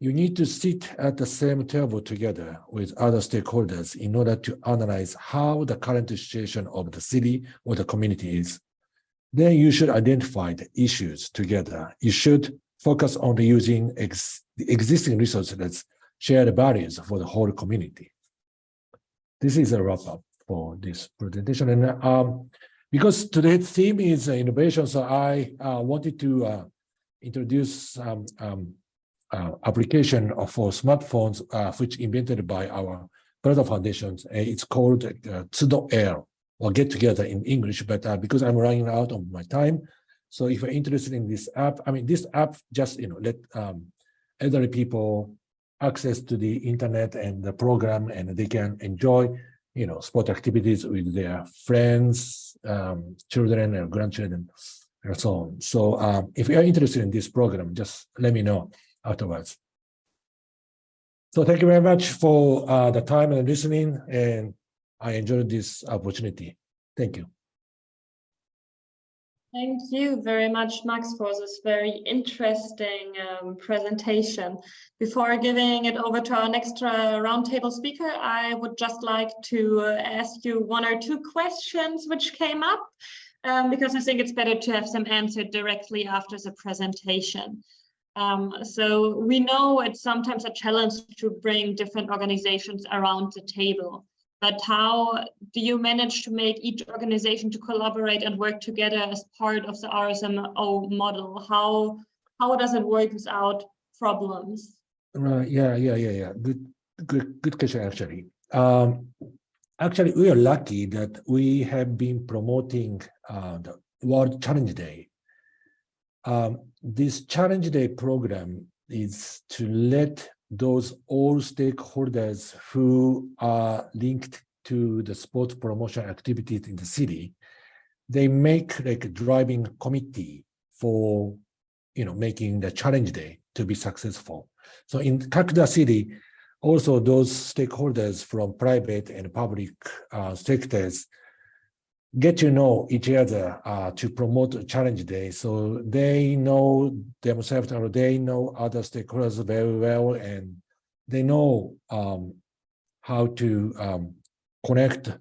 You need to sit at the same table together with other stakeholders in order to analyze how the current situation of the city or the community is. Then you should identify the issues together. You should focus on using the existing resources that share the values for the whole community. This is a wrap up for this presentation. And because today's theme is innovation, so I wanted to introduce application for smartphones, which invented by our brother foundations. It's called Tsudo Air, or Get Together in English, but because I'm running out of my time, so if you're interested in this app, I mean, this app just, let elderly people access to the internet and the program, and they can enjoy, sport activities with their friends, children and grandchildren, and so on. So if you're interested in this program, just let me know afterwards. So thank you very much for the time and listening, and I enjoyed this opportunity. Thank you. Thank you very much, Max, for this very interesting presentation. Before giving it over to our next roundtable speaker, I would just like to ask you 1 or 2 questions which came up, because I think it's better to have them answered directly after the presentation. So we know it's sometimes a challenge to bring different organizations around the table. But how do you manage to make each organization to collaborate and work together as part of the RSMO model? How does it work without problems? Yeah. Good question, actually. Actually, we are lucky that we have been promoting the World Challenge Day. This Challenge Day program is to let those all stakeholders who are linked to the sports promotion activities in the city, they make like a driving committee for, making the challenge day to be successful. So in Kakuda City, also those stakeholders from private and public sectors get to know each other to promote challenge day. So they know themselves, or they know other stakeholders very well, and they know how to connect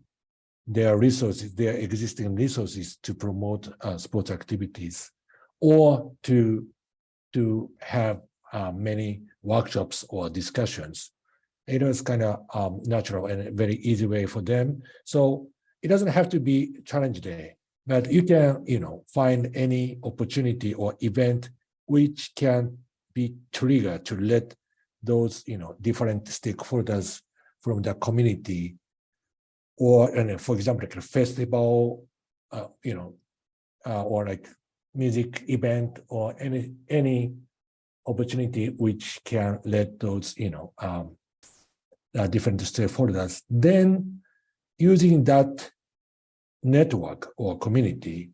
their resources, their existing resources, to promote sports activities, or to have many workshops or discussions. It was kind of natural and a very easy way for them. So it doesn't have to be challenge day, but you can, find any opportunity or event which can be triggered to let those, different stakeholders from the community, or, for example, like a festival, or like music event, or any opportunity which can let those, different stakeholders, then using that network or community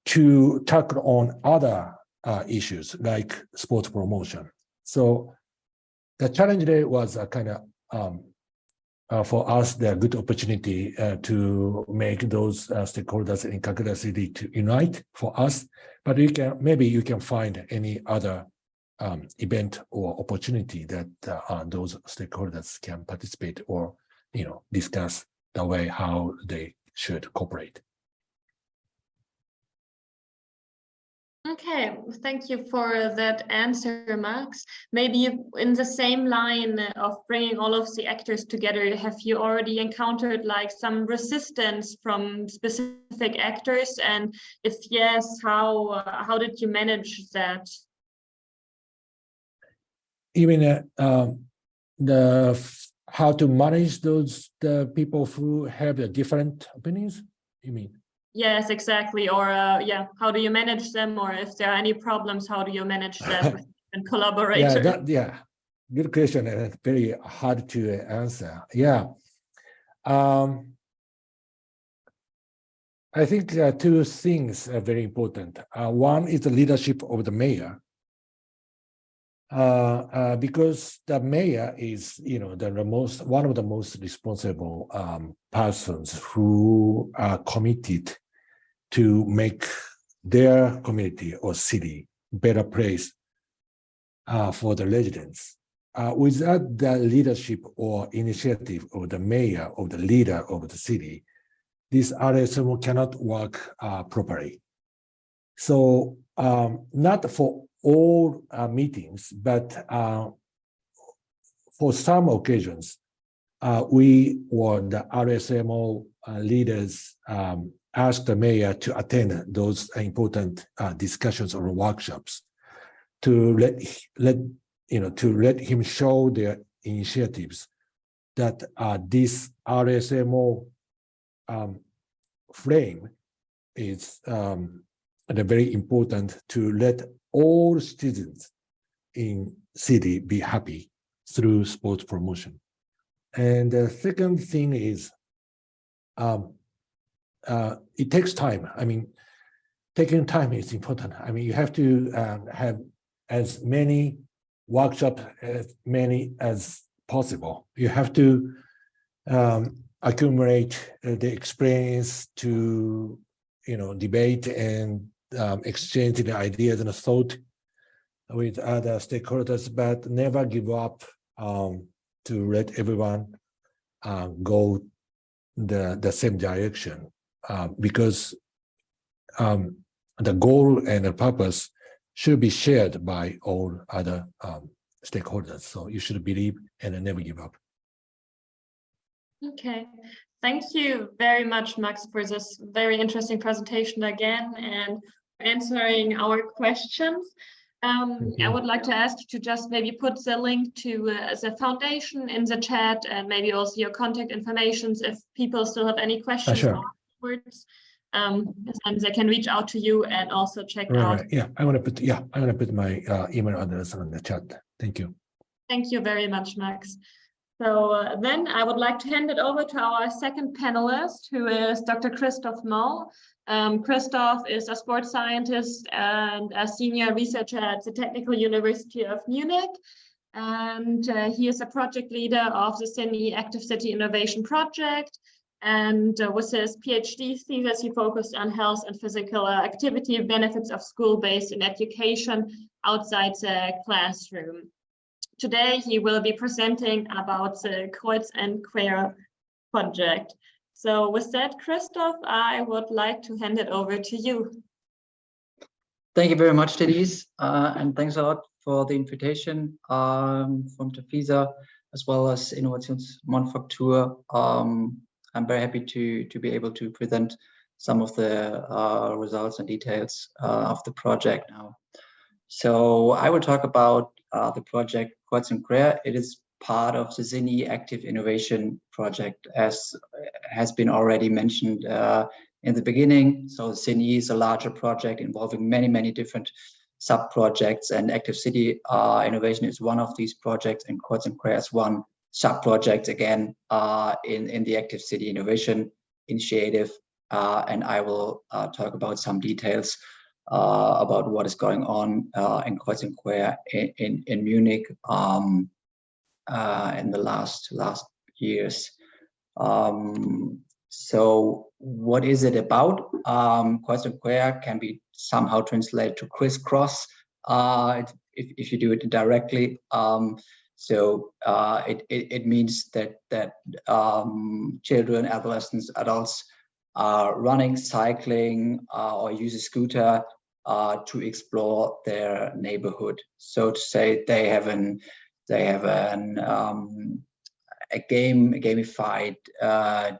to tackle on other issues like sports promotion. So the challenge day was a kind of, for us, the good opportunity to make those stakeholders in Kakuda City to unite for us. But maybe you can find any other event or opportunity that those stakeholders can participate or discuss the way how they should cooperate. Okay, thank you for that answer, Max. Maybe in the same line of bringing all of the actors together, have you already encountered like some resistance from specific actors? And if yes, how did you manage that? You mean how to manage the people who have the different opinions? You mean? Yes, exactly. Or yeah, how do you manage them? Or if there are any problems, how do you manage that with different collaborators? Yeah, good question and very hard to answer. Yeah, I think two things are very important. One is the leadership of the mayor, because the mayor is, one of the most responsible persons who are committed to make their community or city better place for the residents. Without the leadership or initiative of the mayor or the leader of the city, this RSMO cannot work properly. So not for all meetings, but for some occasions, we or the RSMO leaders ask the mayor to attend those important discussions or workshops to let him show their initiatives that this RSMO frame is very important to let all students in city be happy through sports promotion. And the second thing is it takes time. I mean, taking time is important. I mean, you have to have as many workshops, as many as possible. You have to accumulate the experience to, debate and exchange the ideas and thought with other stakeholders, but never give up to let everyone go the same direction, because the goal and the purpose should be shared by all other stakeholders. So you should believe and never give up. Okay, thank you very much, Max, for this very interesting presentation again and answering our questions. I would like to ask you to just maybe put the link to the foundation in the chat and maybe also your contact information if people still have any questions Sure. afterwards. And they can reach out to you and also check out. Right. Yeah, I'm gonna put my email address on the chat. Thank you. Thank you very much, Max. So then I would like to hand it over to our second panelist, who is Dr. Christoph. Christoph is a sports scientist and a senior researcher at the Technical University of Munich. And he is a project leader of the CINI Active City Innovation Project. And with his PhD thesis, he focused on health and physical activity benefits of school-based education outside the classroom. Today, he will be presenting about the Kreuz and Quer project. So with that, Christoph, I would like to hand it over to you. Thank you very much, Denise, and thanks a lot for the invitation from TAFISA as well as Innovationsmanufaktur. I'm very happy to be able to present some of the results and details of the project now. So I will talk about the project Kreuz and Quer. It is part of the CINI Active Innovation Project, as has been already mentioned in the beginning. So CINI is a larger project involving many different sub-projects, and Active City Innovation is one of these projects, and Kreuz and Quer is one sub-project again in the Active City Innovation Initiative. And I will talk about some details about what is going on in Kreuz and Quer in Munich in the last years. So what is it about? Kreuz and Quer can be somehow translated to crisscross if you do it directly. So it means that children, adolescents, adults are running, cycling, or use a scooter to explore their neighborhood. So to say, they have a gamified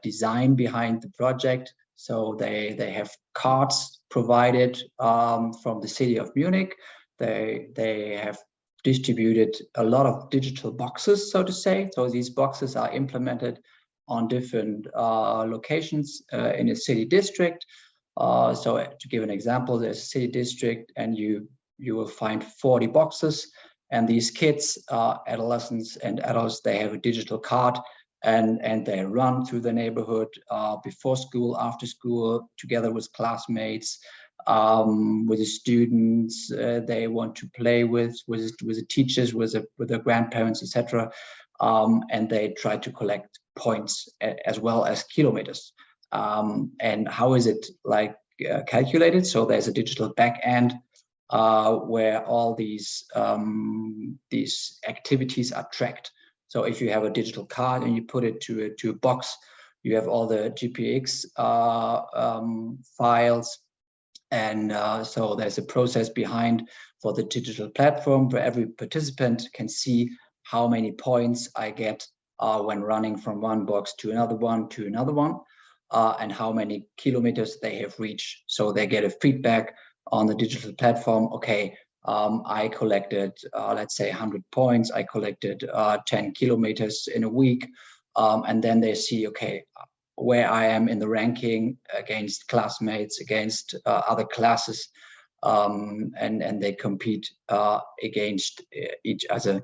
design behind the project. So they have cards provided from the city of Munich. They have distributed a lot of digital boxes, so to say. So these boxes are implemented on different locations in a city district. So to give an example, there's a city district, and you will find 40 boxes. And these kids, adolescents and adults, they have a digital card, and they run through the neighborhood before school, after school, together with classmates, with the students they want to play with the teachers, with the grandparents, etc. And they try to collect points as well as kilometers. And how is it like calculated? So there's a digital back end where all these activities are tracked. So if you have a digital card and you put it to a box, you have all the GPX files. And so there's a process behind for the digital platform where every participant can see how many points I get when running from one box to another one, and how many kilometers they have reached. So they get a feedback on the digital platform. Okay, I collected, let's say 100 points. I collected 10 kilometers in a week. And then they see, okay, where I am in the ranking against classmates, against other classes, and they compete against each other.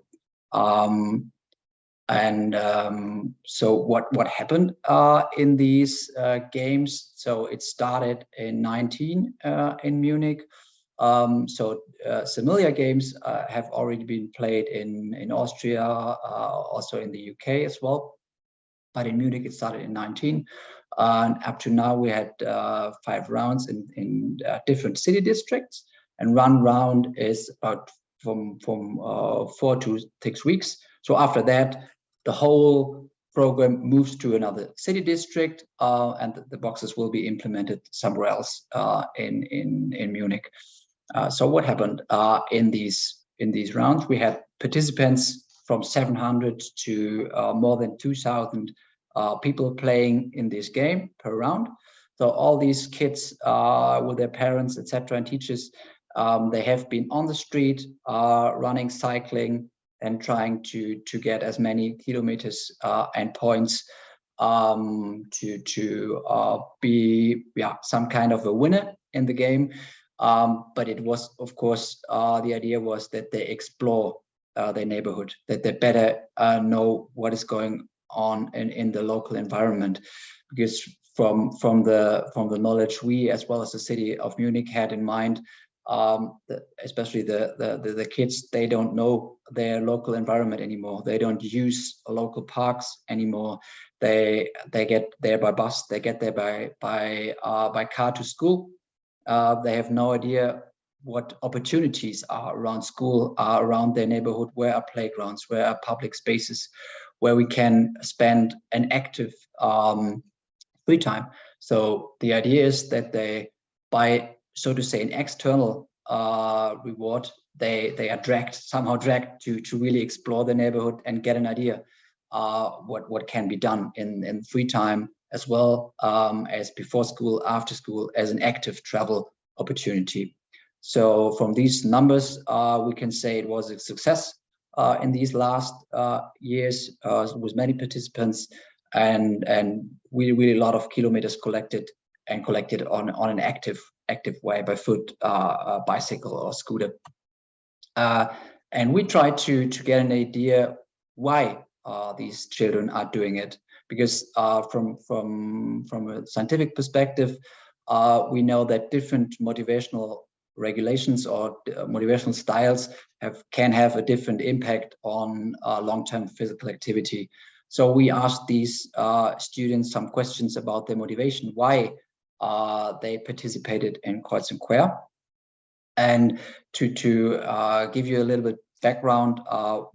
So what happened in these games? So it started in 19 in Munich. So similar games have already been played in Austria, also in the UK as well. But in Munich, it started in 19. And up to now, we had 5 rounds in different city districts. And one round is about from 4 to 6 weeks. So after that, the whole program moves to another city district, and the boxes will be implemented somewhere else in Munich. So what happened in these rounds? We had participants from 700 to more than 2,000 people playing in this game per round. So all these kids with their parents, etc., and teachers, they have been on the street, running, cycling, and trying to get as many kilometers and points to be some kind of a winner in the game. But it was, of course, the idea was that they explore their neighborhood, that they better know what is going on in the local environment, because from the knowledge we, as well as the city of Munich, had in mind, especially the kids, they don't know their local environment anymore. They don't use local parks anymore. They get there by bus. They get there by car to school. They have no idea what opportunities are around school, are around their neighborhood, where are playgrounds, where are public spaces, where we can spend an active free time. So the idea is that they, by, so to say, an external reward, they are somehow dragged to really explore the neighborhood and get an idea what can be done in free time, as well as before school, after school, as an active travel opportunity. So from these numbers, we can say it was a success in these last years, with many participants, and really a lot of kilometers collected on an active way, by foot, bicycle, or scooter. And we try to get an idea why these children are doing it, because from a scientific perspective, we know that different motivational regulations or motivational styles can have a different impact on long-term physical activity. So we asked these students some questions about their motivation, why they participated in Kreuz and Quer. And to give you a little bit background,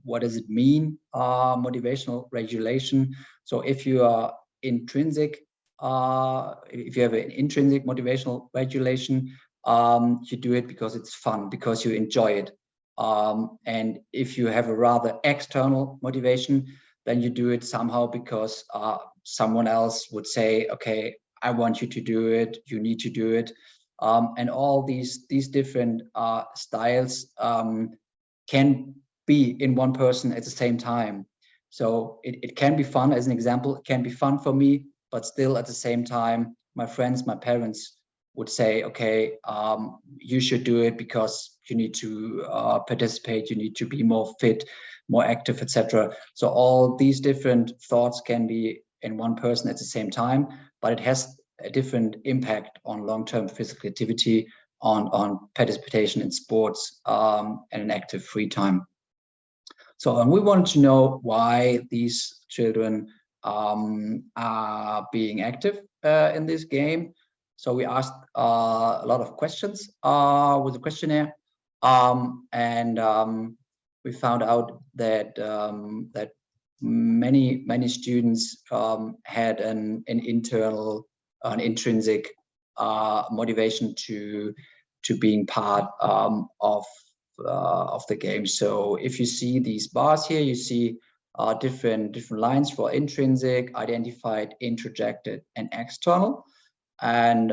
what does it mean, motivational regulation? So if you are intrinsic, if you have an intrinsic motivational regulation, you do it because it's fun, because you enjoy it. And if you have a rather external motivation, then you do it somehow because someone else would say, okay, I want you to do it, you need to do it. And all these different styles can be in one person at the same time. So it can be fun. As an example, it can be fun for me, but still at the same time, my friends, my parents would say, okay, you should do it because you need to participate, you need to be more fit, more active, etc. So all these different thoughts can be in one person at the same time, but it has a different impact on long-term physical activity, on participation in sports, and an active free time. So, and we wanted to know why these children are being active in this game. So we asked a lot of questions with the questionnaire, and we found out that that many students had an internal, an intrinsic motivation to being part of the game. So if you see these bars here, you see different lines for intrinsic, identified, introjected, and external. And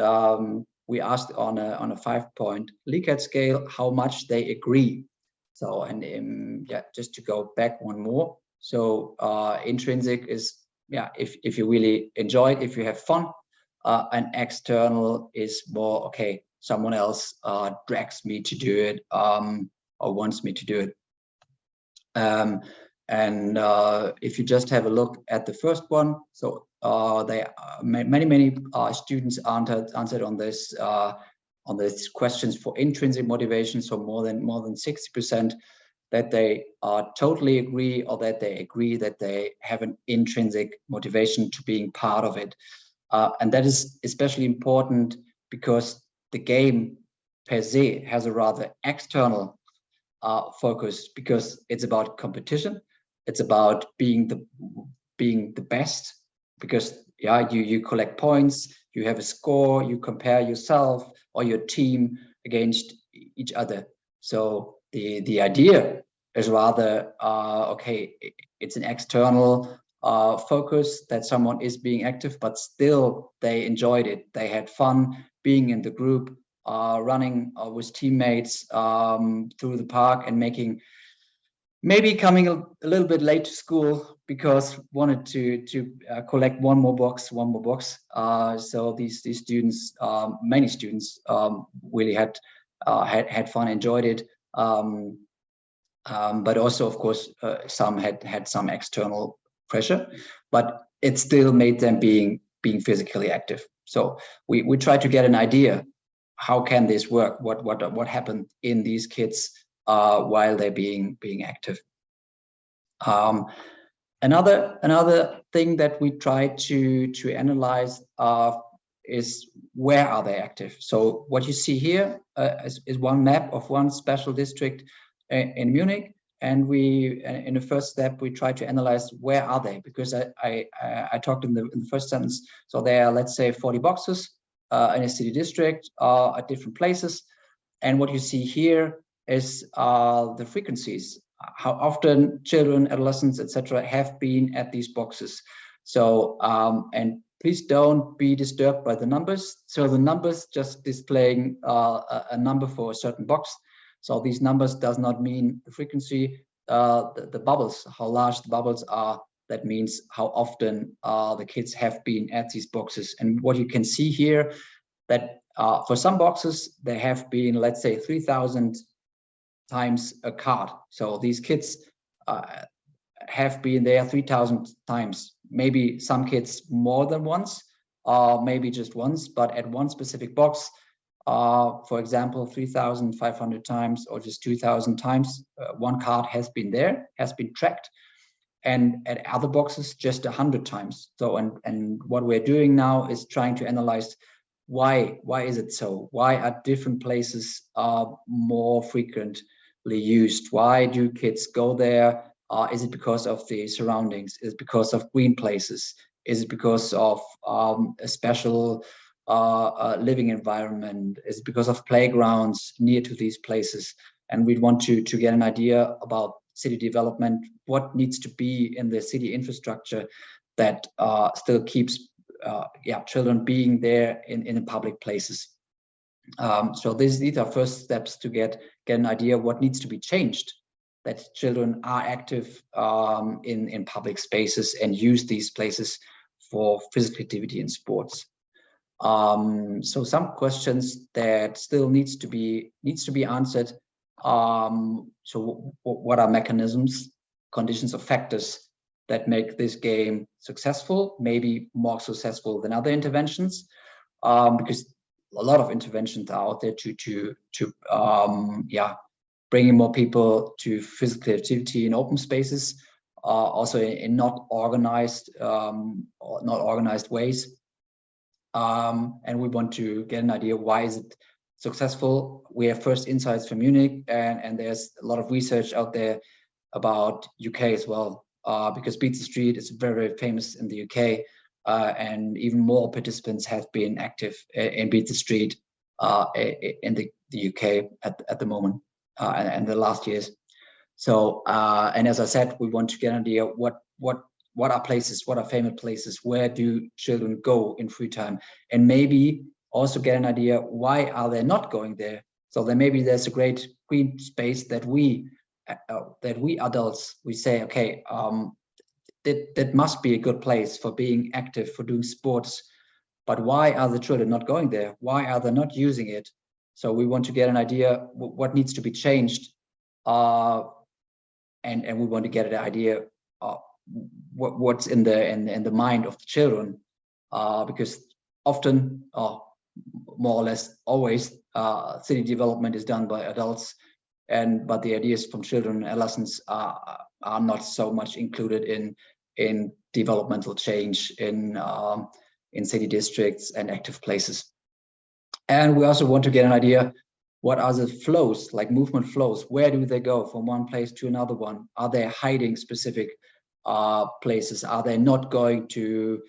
we asked on a 5-point Likert scale how much they agree. So, and yeah, just to go back one more. So intrinsic is, yeah, if you really enjoy it, if you have fun, and external is more, okay, someone else drags me to do it, or wants me to do it. And if you just have a look at the first one, so many students answered on this questions for intrinsic motivation. So more than 60% that they totally agree, or that they agree that they have an intrinsic motivation to being part of it. And that is especially important because the game per se has a rather external focus, because it's about competition. It's about being the best, because yeah, you collect points, you have a score, you compare yourself or your team against each other. So the idea is rather okay, it's an external focus that someone is being active, but still they enjoyed it. They had fun being in the group, running with teammates through the park, and maybe coming a little bit late to school because wanted to collect one more box. So these students, many students, really had fun, enjoyed it. But also, of course, some had some external pressure, but it still made them being physically active. So we tried to get an idea, how can this work? What happened in these kids while they're being active? Another thing that we try to analyze is, where are they active? So what you see here is one map of one special district in Munich, and we, in the first step, we try to analyze where are they, because I talked in the first sentence. So there are, let's say, 40 boxes in a city district at different places, and what you see here is the frequencies, how often children, adolescents, etc., have been at these boxes. So and please don't be disturbed by the numbers. So the numbers just displaying a number for a certain box. So these numbers does not mean the frequency. The bubbles, how large the bubbles are, that means how often the kids have been at these boxes. And what you can see here, that for some boxes, they have been, let's say, 3,000 times a card. So these kids have been there 3,000 times. Maybe some kids more than once, maybe just once, but at one specific box, for example, 3,500 times or just 2,000 times, one card has been there, has been tracked. And at other boxes, just 100 times. So, and what we're doing now is trying to analyze why is it so? Why are different places more frequently used? Why do kids go there? Is it because of the surroundings? Is it because of green places? Is it because of a special living environment? Is it because of playgrounds near to these places? And we want to get an idea about city development, what needs to be in the city infrastructure that still keeps children being there in the public places. So these are first steps to get an idea of what needs to be changed, that children are active in public spaces and use these places for physical activity and sports. So some questions that still needs to be answered. So what are mechanisms, conditions, or factors that make this game successful, maybe more successful than other interventions? Because a lot of interventions are out there to bringing more people to physical activity in open spaces, also in not organized ways. And we want to get an idea why is it successful. We have first insights from Munich, and there's a lot of research out there about UK as well, because Beat the Street is very, very famous in the UK, and even more participants have been active in Beat the Street in the UK at the moment and the last years. So, and as I said, we want to get an idea what are places, what are famous places, where do children go in free time, and maybe also get an idea why are they not going there. So then maybe there's a great green space that we adults, we say, okay, that must be a good place for being active, for doing sports, but why are the children not going there? Why are they not using it? So we want to get an idea what needs to be changed, and we want to get an idea what's in the mind of the children, because often, more or less always, city development is done by adults, but the ideas from children and adolescents are not so much included in developmental change in city districts and active places. And we also want to get an idea, what are the flows, like movement flows? Where do they go from one place to another one? Are they hiding specific places? Are they not going to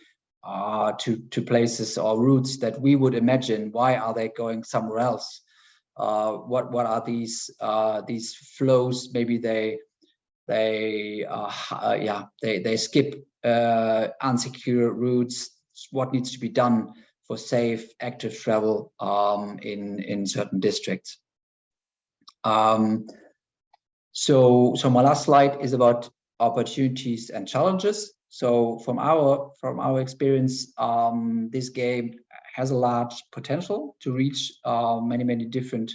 places or routes that we would imagine? Why are they going somewhere else? What are these flows? Maybe they skip unsecure routes. What needs to be done for safe, active travel in certain districts? So my last slide is about opportunities and challenges. So from our experience, this game has a large potential to reach many different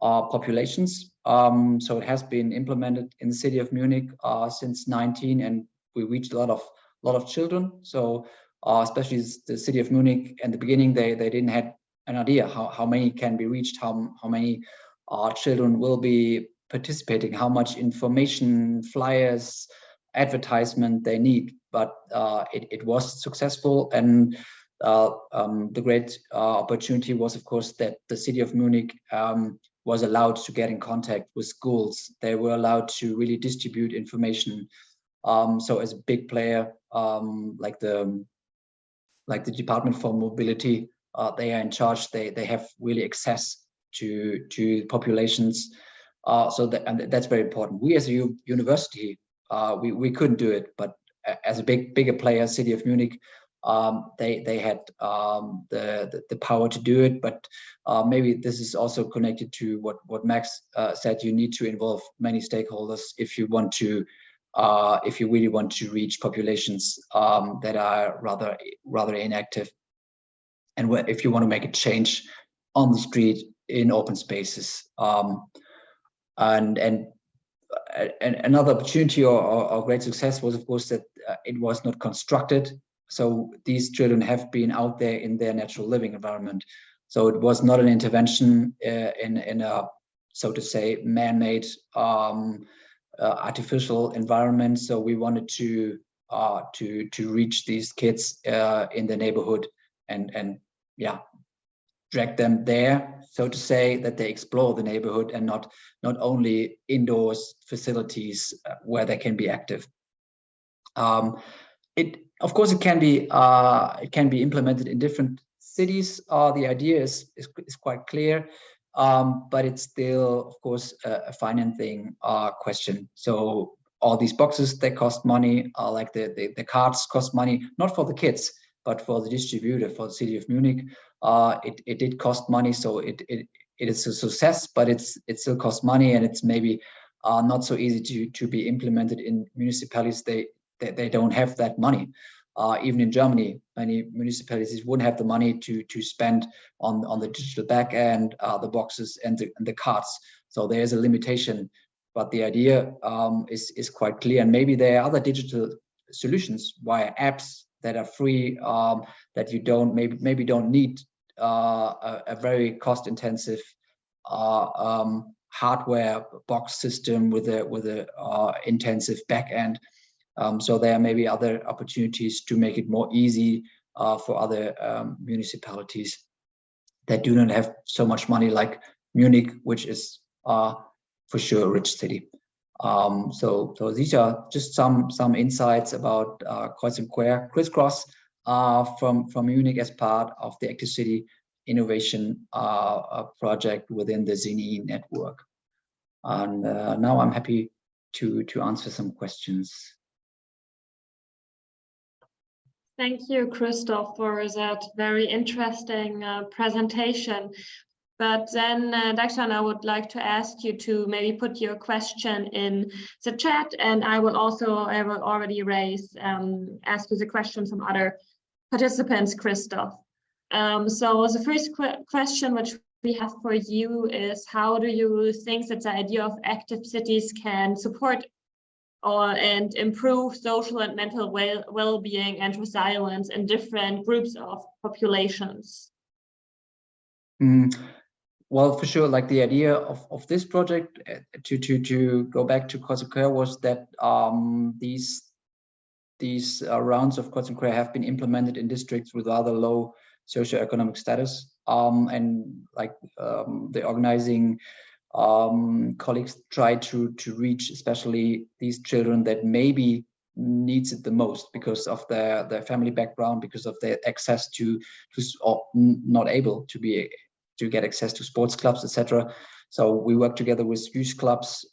populations. So it has been implemented in the city of Munich since 2019, and we reached a lot of children. So especially the city of Munich, in the beginning, they didn't have an idea how many can be reached, how many children will be participating, how much information, flyers, advertisement they need. But it was successful, and the great opportunity was, of course, that the city of Munich was allowed to get in contact with schools. They were allowed to really distribute information. So as a big player, like the Department for Mobility, they are in charge. They have really access to populations. And that's very important. We as a university, we couldn't do it, but as a bigger player, city of Munich, they had the power to do it. But maybe this is also connected to what Max said. You need to involve many stakeholders if you want to, if you really want to reach populations that are rather inactive, and if you want to make a change on the street in open spaces. And another opportunity or great success was, of course, that it was not constructed. So these children have been out there in their natural living environment. So it was not an intervention in a, so to say, man-made artificial environment. So we wanted to reach these kids in the neighborhood and drag them there, so to say, that they explore the neighborhood and not only indoors facilities where they can be active. Of course, it can be implemented in different cities, the idea is quite clear, but it's still, of course, a financing question. So all these boxes, they cost money, like the cards cost money, not for the kids, but for the distributor, for the city of Munich. It did cost money, so it is a success, but it still costs money, and it's maybe not so easy to be implemented in municipalities. They don't have that money. Even in Germany, many municipalities wouldn't have the money to spend on the digital back end, the boxes and the cards. So there's a limitation, but the idea is quite clear. And maybe there are other digital solutions via apps that are free, that you don't maybe don't need a very cost-intensive hardware box system with a intensive back end. So there may be other opportunities to make it more easy for other municipalities that do not have so much money like Munich, which is for sure a rich city. So these are just some insights about Kreuz and Quer, crisscross from Munich as part of the Active City Innovation project within the ZINI network. And now I'm happy to answer some questions. Thank you, Christoph, for that very interesting presentation. But then, Dakshan, I would like to ask you to maybe put your question in the chat, and I will already ask you the question from other participants, Christoph. So the first question which we have for you is, how do you think that the idea of active cities can support and improve social and mental well-being and resilience in different groups of populations? Well, for sure, like the idea of this project, to go back to Kreuz and Quer, was that these rounds of Kreuz and Quer have been implemented in districts with rather low socioeconomic status, and like the organizing colleagues try to reach especially these children that maybe needs it the most because of their family background, because of their access to or not able to get access to sports clubs, etc. So we work together with youth clubs,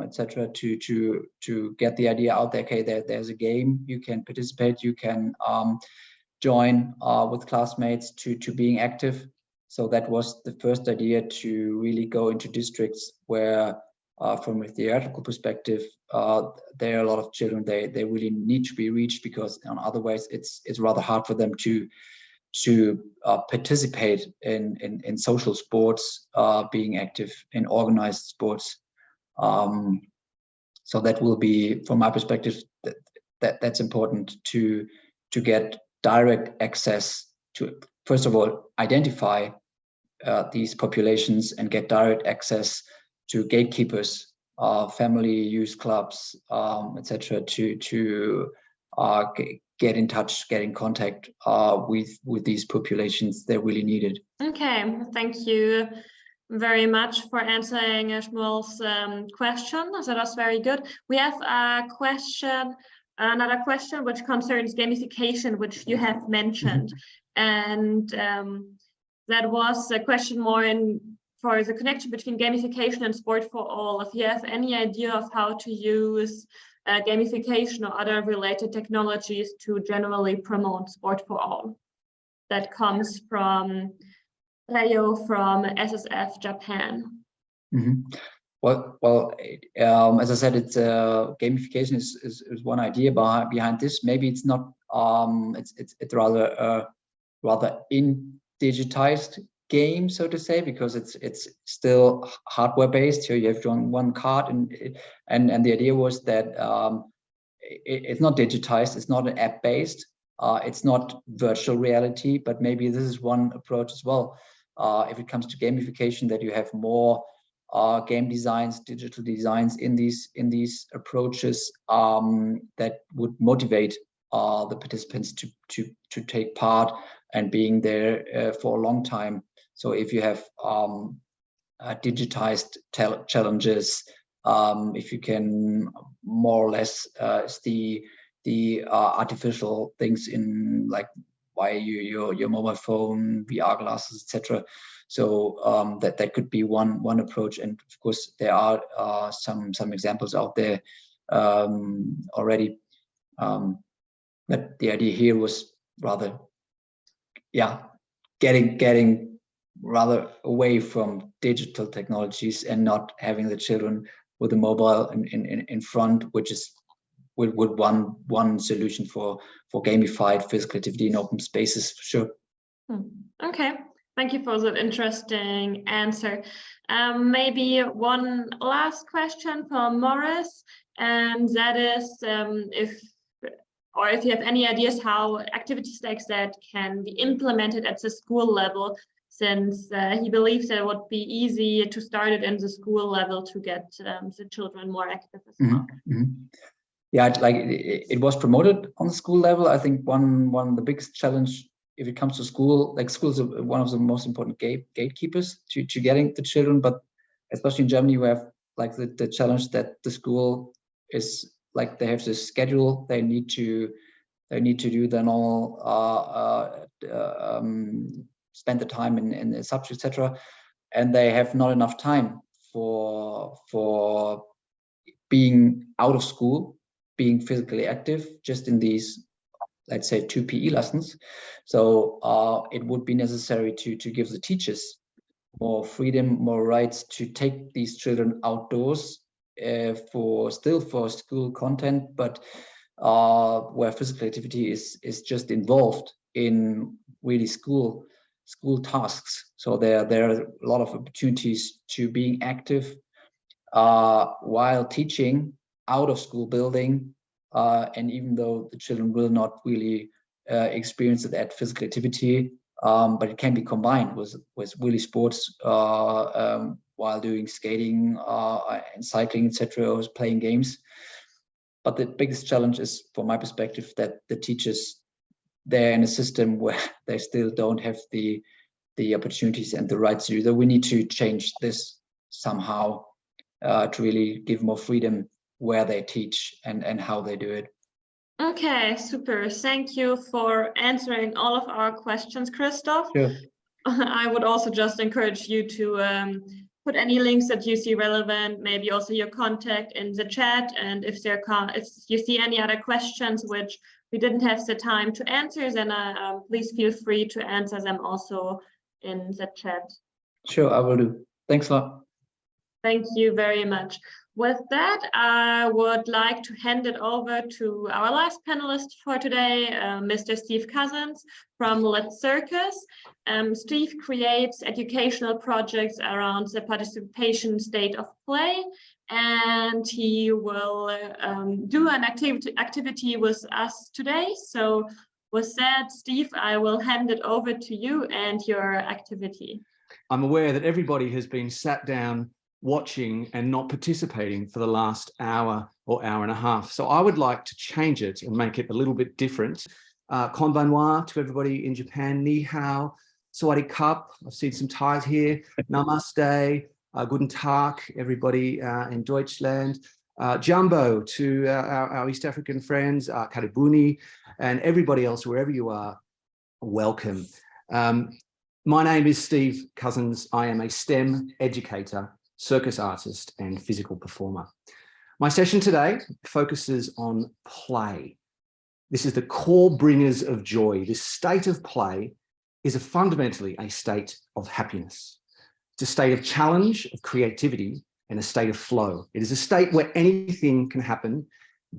etc., to get the idea out there. Okay, there's a game, you can participate, you can join with classmates to being active. So that was the first idea, to really go into districts where, from a theoretical perspective, there are a lot of children they really need to be reached, because otherwise it's rather hard for them to participate in social sports, being active in organized sports. So that will be, from my perspective, that's important to get direct access to, first of all, identify these populations and get direct access to gatekeepers, family, youth clubs, etc., to get in touch, get in contact with these populations that really need it. Okay, thank you very much for answering Shmuel's question. That was very good. We have another question which concerns gamification, which you have mentioned, and that was a question more for the connection between gamification and sport for all. If you have any idea of how to use gamification or other related technologies to generally promote sport for all. That comes from Rayo from SSF Japan. Well, as I said, it's gamification is one idea behind this. Maybe it's not. It's rather in-digitized game, so to say, because it's still hardware based. Here you have one card, and the idea was that it's not digitized. It's not an app based. It's not virtual reality, but maybe this is one approach as well. If it comes to gamification, that you have more game designs, digital designs in these approaches that would motivate the participants to take part and being there for a long time. So if you have digitized challenges, if you can more or less the artificial things in like via your mobile phone, VR glasses, etc. So that could be one approach. And of course, there are some examples out there already. But the idea here was rather, getting rather away from digital technologies and not having the children with the mobile in front, which is would one solution for gamified physical activity in open spaces, for sure. Okay, thank you for that interesting answer. Maybe one last question from Moritz, and that is if you have any ideas how activities like that can be implemented at the school level, since he believes that it would be easy to start it in the school level to get the children more active as well. Yeah, like it was promoted on the school level. I think one of the biggest challenge if it comes to school, like schools are one of the most important gatekeepers to getting the children, but especially in Germany, we have like the challenge that the school is like they have this schedule they need to do the normal spend the time in the subject, etc., and they have not enough time for being out of school, being physically active, just in these, let's say, 2 PE lessons. So it would be necessary to give the teachers more freedom, more rights to take these children outdoors for school content, but where physical activity is just involved in really school tasks. So there are a lot of opportunities to being active while teaching out of school building, and even though the children will not really experience it at physical activity, but it can be combined with really sports while doing skating and cycling, etc., or playing games. But the biggest challenge is, from my perspective, that the teachers, they're in a system where they still don't have the opportunities and the rights to do that. We need to change this somehow to really give more freedom where they teach and how they do it. Okay, super. Thank you for answering all of our questions, Christoph. Sure. I would also just encourage you to put any links that you see relevant, maybe also your contact in the chat. And if you see any other questions which we didn't have the time to answer, then please feel free to answer them also in the chat. Sure, I will do. Thanks a lot. Thank you very much. With that, I would like to hand it over to our last panelist for today, Mr. Steve Cousins from Circus. Steve creates educational projects around the participation state of play, and he will do an activity with us today. So with that, Steve, I will hand it over to you and your activity. I'm aware that everybody has been sat down watching and not participating for the last hour or hour and a half. So I would like to change it and make it a little bit different. Konbanwa to everybody in Japan, ni hao, sawadee kap, I've seen some Thais here, namaste, guten tag, everybody in Deutschland, jumbo to our East African friends, karibuni, and everybody else, wherever you are, welcome. My name is Steve Cousins. I am a STEM educator, circus artist, and physical performer. My session today focuses on play. This is the core bringers of joy. This state of play is fundamentally a state of happiness. It's a state of challenge, of creativity, and a state of flow. It is a state where anything can happen,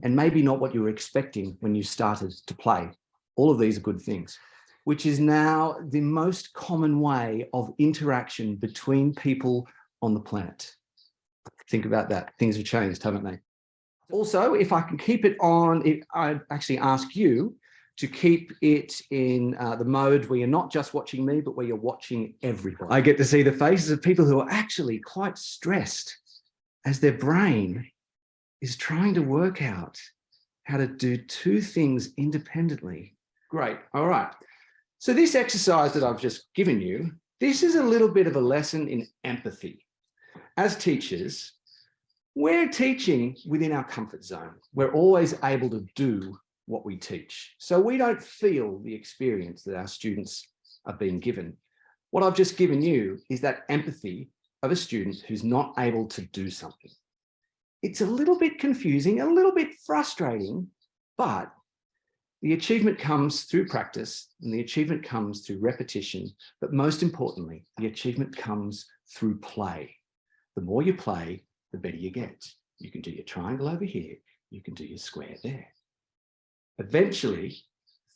and maybe not what you were expecting when you started to play. All of these are good things, which is now the most common way of interaction between people on the planet. Think about that. Things have changed, haven't they? Also, if I can keep it on, I'd actually ask you to keep it in the mode where you're not just watching me, but where you're watching everybody. I get to see the faces of people who are actually quite stressed as their brain is trying to work out how to do two things independently. Great. All right. So this exercise that I've just given you, this is a little bit of a lesson in empathy. As teachers, we're teaching within our comfort zone. We're always able to do what we teach. So we don't feel the experience that our students are being given. What I've just given you is that empathy of a student who's not able to do something. It's a little bit confusing, a little bit frustrating, but the achievement comes through practice and the achievement comes through repetition, but most importantly, the achievement comes through play. The more you play, the better you get. You can do your triangle over here, you can do your square there. Eventually,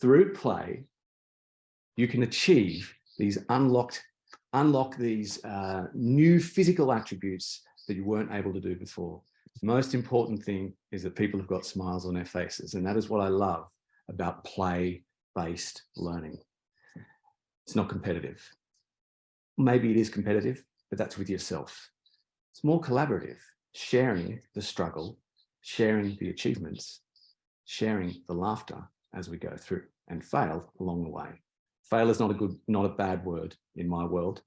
through play, you can achieve these unlock these new physical attributes that you weren't able to do before. The most important thing is that people have got smiles on their faces, and that is what I love about play-based learning. It's not competitive. Maybe it is competitive, but that's with yourself. It's more collaborative, sharing the struggle, sharing the achievements, sharing the laughter as we go through, and fail along the way. Fail is not a bad word in my world,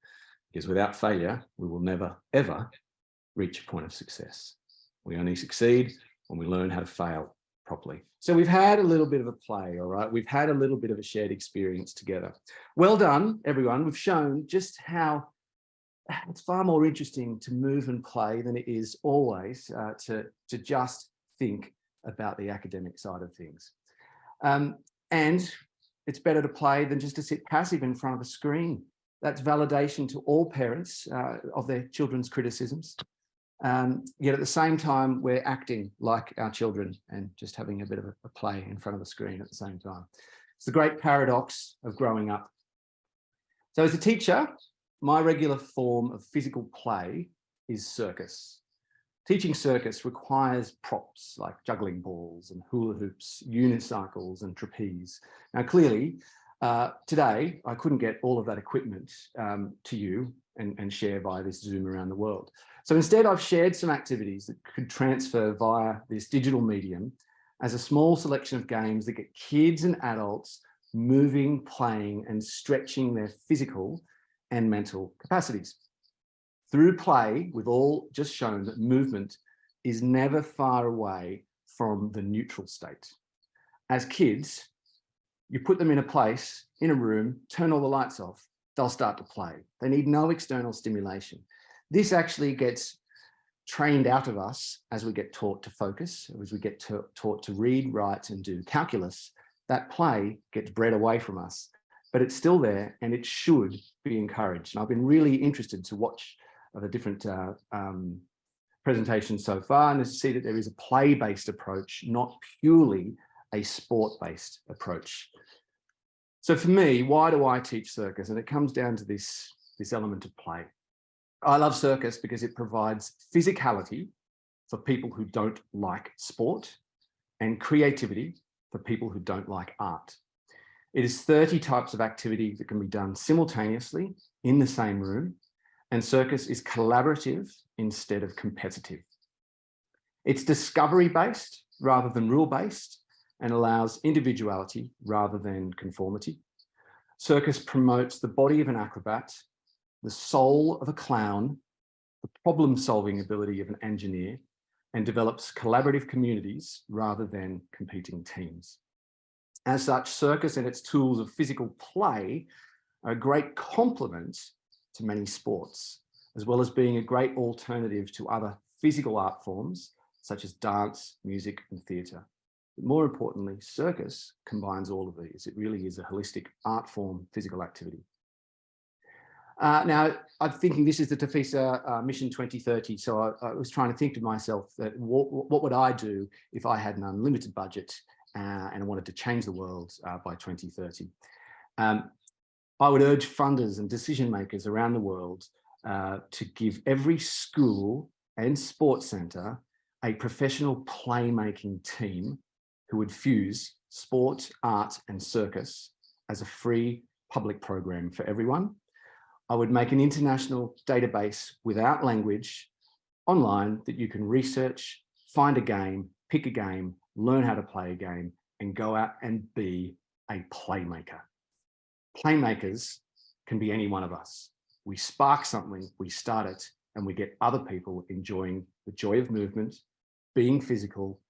because without failure, we will never, ever reach a point of success. We only succeed when we learn how to fail properly. So we've had a little bit of a play, all right? We've had a little bit of a shared experience together. Well done, everyone. We've shown just how it's far more interesting to move and play than it is always to just think about the academic side of things. And it's better to play than just to sit passive in front of a screen. That's validation to all parents of their children's criticisms. Yet at the same time, we're acting like our children and just having a bit of a play in front of the screen at the same time. It's the great paradox of growing up. So as a teacher, my regular form of physical play is circus. Teaching circus requires props like juggling balls and hula hoops, unicycles and trapeze. Now, clearly, today, I couldn't get all of that equipment to you and share via this Zoom around the world. So instead, I've shared some activities that could transfer via this digital medium as a small selection of games that get kids and adults moving, playing, and stretching their physical and mental capacities. Through play, we've all just shown that movement is never far away from the neutral state. As kids, you put them in a place, in a room, turn all the lights off, they'll start to play. They need no external stimulation. This actually gets trained out of us as we get taught to focus, as we get taught to read, write, and do calculus. That play gets bred away from us, but it's still there and it should be encouraged. And I've been really interested to watch the different presentations so far and to see that there is a play-based approach, not purely a sport-based approach. So for me, why do I teach circus? And it comes down to this element of play. I love circus because it provides physicality for people who don't like sport and creativity for people who don't like art. It is 30 types of activity that can be done simultaneously in the same room, and circus is collaborative instead of competitive. It's discovery-based rather than rule-based and allows individuality rather than conformity. Circus promotes the body of an acrobat, the soul of a clown, the problem-solving ability of an engineer, and develops collaborative communities rather than competing teams. As such, circus and its tools of physical play are a great complement to many sports, as well as being a great alternative to other physical art forms, such as dance, music, and theatre. But more importantly, circus combines all of these. It really is a holistic art form, physical activity. Now, I'm thinking this is the TAFISA Mission 2030. So I was trying to think to myself that what would I do if I had an unlimited budget and I wanted to change the world by 2030? I would urge funders and decision makers around the world to give every school and sports centre a professional playmaking team who would fuse sport, art and circus as a free public program for everyone. I would make an international database without language online that you can research, find a game, pick a game, learn how to play a game, and go out and be a playmaker. Playmakers can be any one of us. We spark something, we start it, and we get other people enjoying the joy of movement, being physical,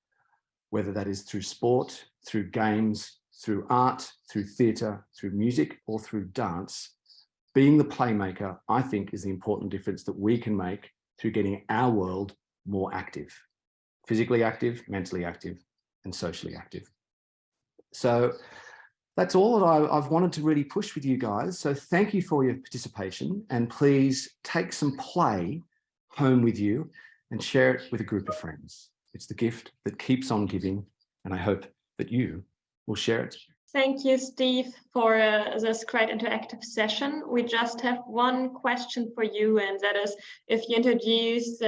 whether that is through sport, through games, through art, through theatre, through music, or through dance. Being the playmaker, I think, is the important difference that we can make through getting our world more active, physically active, mentally active, and socially active. So that's all that I've wanted to really push with you guys. So thank you for your participation, and please take some play home with you and share it with a group of friends. It's the gift that keeps on giving, and I hope that you will share it. Thank you, Steve, for this great interactive session. We just have one question for you, and that is, if you introduce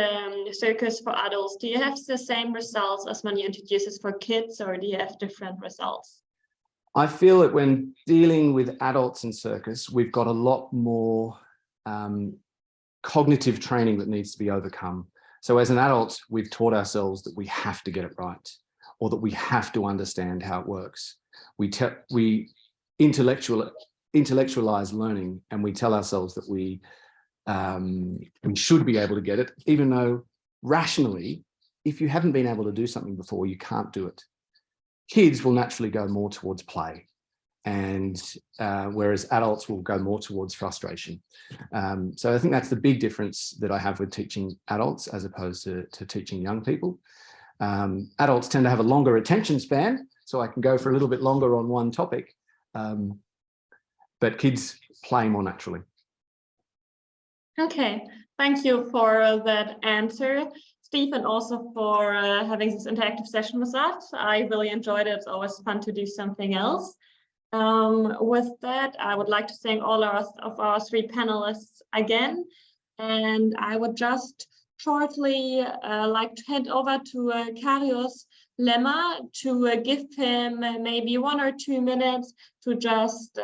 Circus for adults, do you have the same results as when you introduce it for kids, or do you have different results? I feel that when dealing with adults in Circus, we've got a lot more cognitive training that needs to be overcome. So as an adult, we've taught ourselves that we have to get it right, or that we have to understand how it works. We intellectualize learning, and we tell ourselves that we should be able to get it, even though rationally, if you haven't been able to do something before, you can't do it. Kids will naturally go more towards play, and whereas adults will go more towards frustration. So I think that's the big difference that I have with teaching adults as opposed to teaching young people. Adults tend to have a longer attention span, so I can go for a little bit longer on one topic, but kids play more naturally. Okay, thank you for that answer, Steve, and also for having this interactive session with us. I really enjoyed it. It's always fun to do something else. With that, I would like to thank all of our three panelists again, and I would just shortly like to hand over to Carinus Lemmer to give him maybe 1 or 2 minutes to just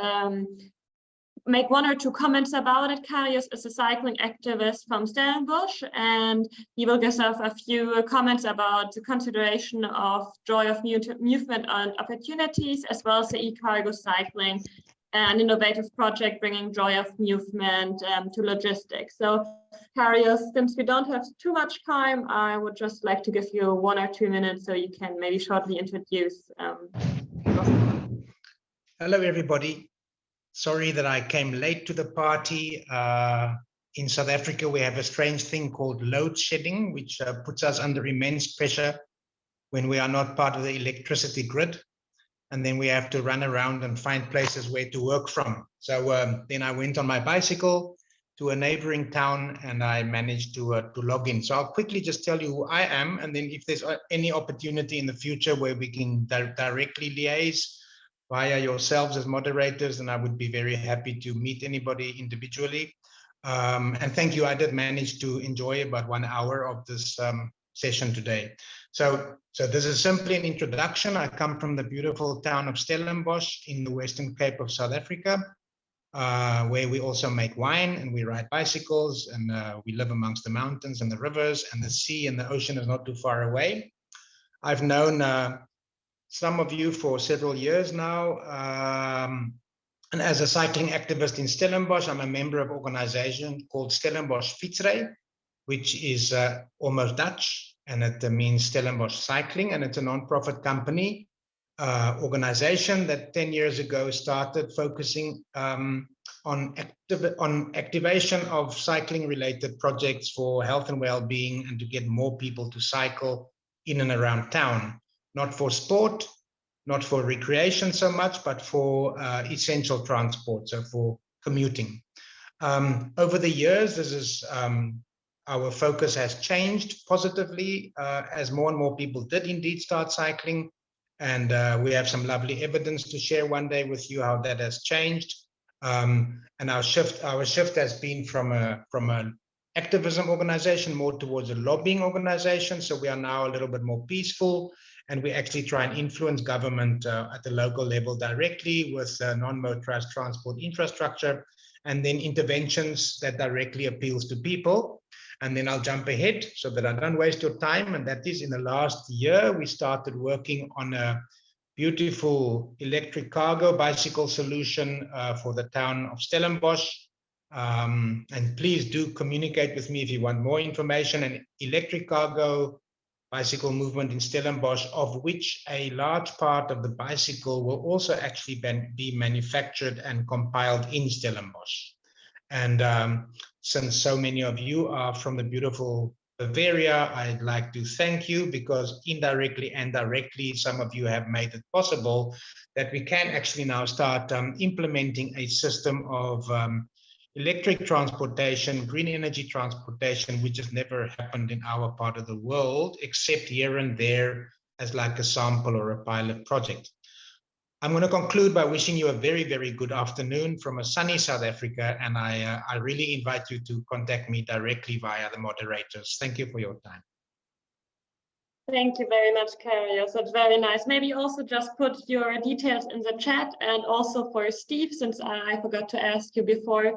make 1 or 2 comments about it. Carinus is a cycling activist from Stellenbosch, and he will give us a few comments about the consideration of joy of movement and opportunities, as well as the e-cargo cycling, an innovative project bringing joy of movement to logistics. So, Carinus, since we don't have too much time, I would just like to give you 1 or 2 minutes so you can maybe shortly introduce. Hello, everybody. Sorry that I came late to the party. In South Africa, we have a strange thing called load shedding, which puts us under immense pressure when we are not part of the electricity grid. And then we have to run around and find places where to work from. So then I went on my bicycle to a neighboring town, and I managed to log in. So I'll quickly just tell you who I am, and then if there's any opportunity in the future where we can directly liaise via yourselves as moderators, then I would be very happy to meet anybody individually. And thank you. I did manage to enjoy about 1 hour of this session today. So this is simply an introduction. I come from the beautiful town of Stellenbosch in the Western Cape of South Africa, where we also make wine and we ride bicycles, and we live amongst the mountains and the rivers, and the sea and the ocean is not too far away. I've known some of you for several years now, and as a cycling activist in Stellenbosch, I'm a member of an organization called Stellenbosch Fietsry, which is almost Dutch, and it means Stellenbosch Cycling, and it's a non-profit company organization that 10 years ago started focusing on activation of cycling-related projects for health and well-being, and to get more people to cycle in and around town, not for sport, not for recreation so much, but for essential transport, so for commuting. Over the years, this is our focus has changed positively as more and more people did indeed start cycling. And we have some lovely evidence to share one day with you how that has changed. And our shift has been from an activism organization more towards a lobbying organization. So we are now a little bit more peaceful, and we actually try and influence government at the local level directly with non-motorized transport infrastructure, and then interventions that directly appeals to people. And then I'll jump ahead so that I don't waste your time. And that is, in the last year, we started working on a beautiful electric cargo bicycle solution for the town of Stellenbosch. And please do communicate with me if you want more information. An electric cargo bicycle movement in Stellenbosch, of which a large part of the bicycle will also actually be manufactured and compiled in Stellenbosch. And since so many of you are from the beautiful Bavaria, I'd like to thank you, because indirectly and directly, some of you have made it possible that we can actually now start implementing a system of electric transportation, green energy transportation, which has never happened in our part of the world, except here and there as like a sample or a pilot project. I'm going to conclude by wishing you a very, very good afternoon from a sunny South Africa, and I really invite you to contact me directly via the moderators. Thank you for your time. Thank you very much, Karius. That's very nice. Maybe also just put your details in the chat, and also for Steve, since I forgot to ask you before,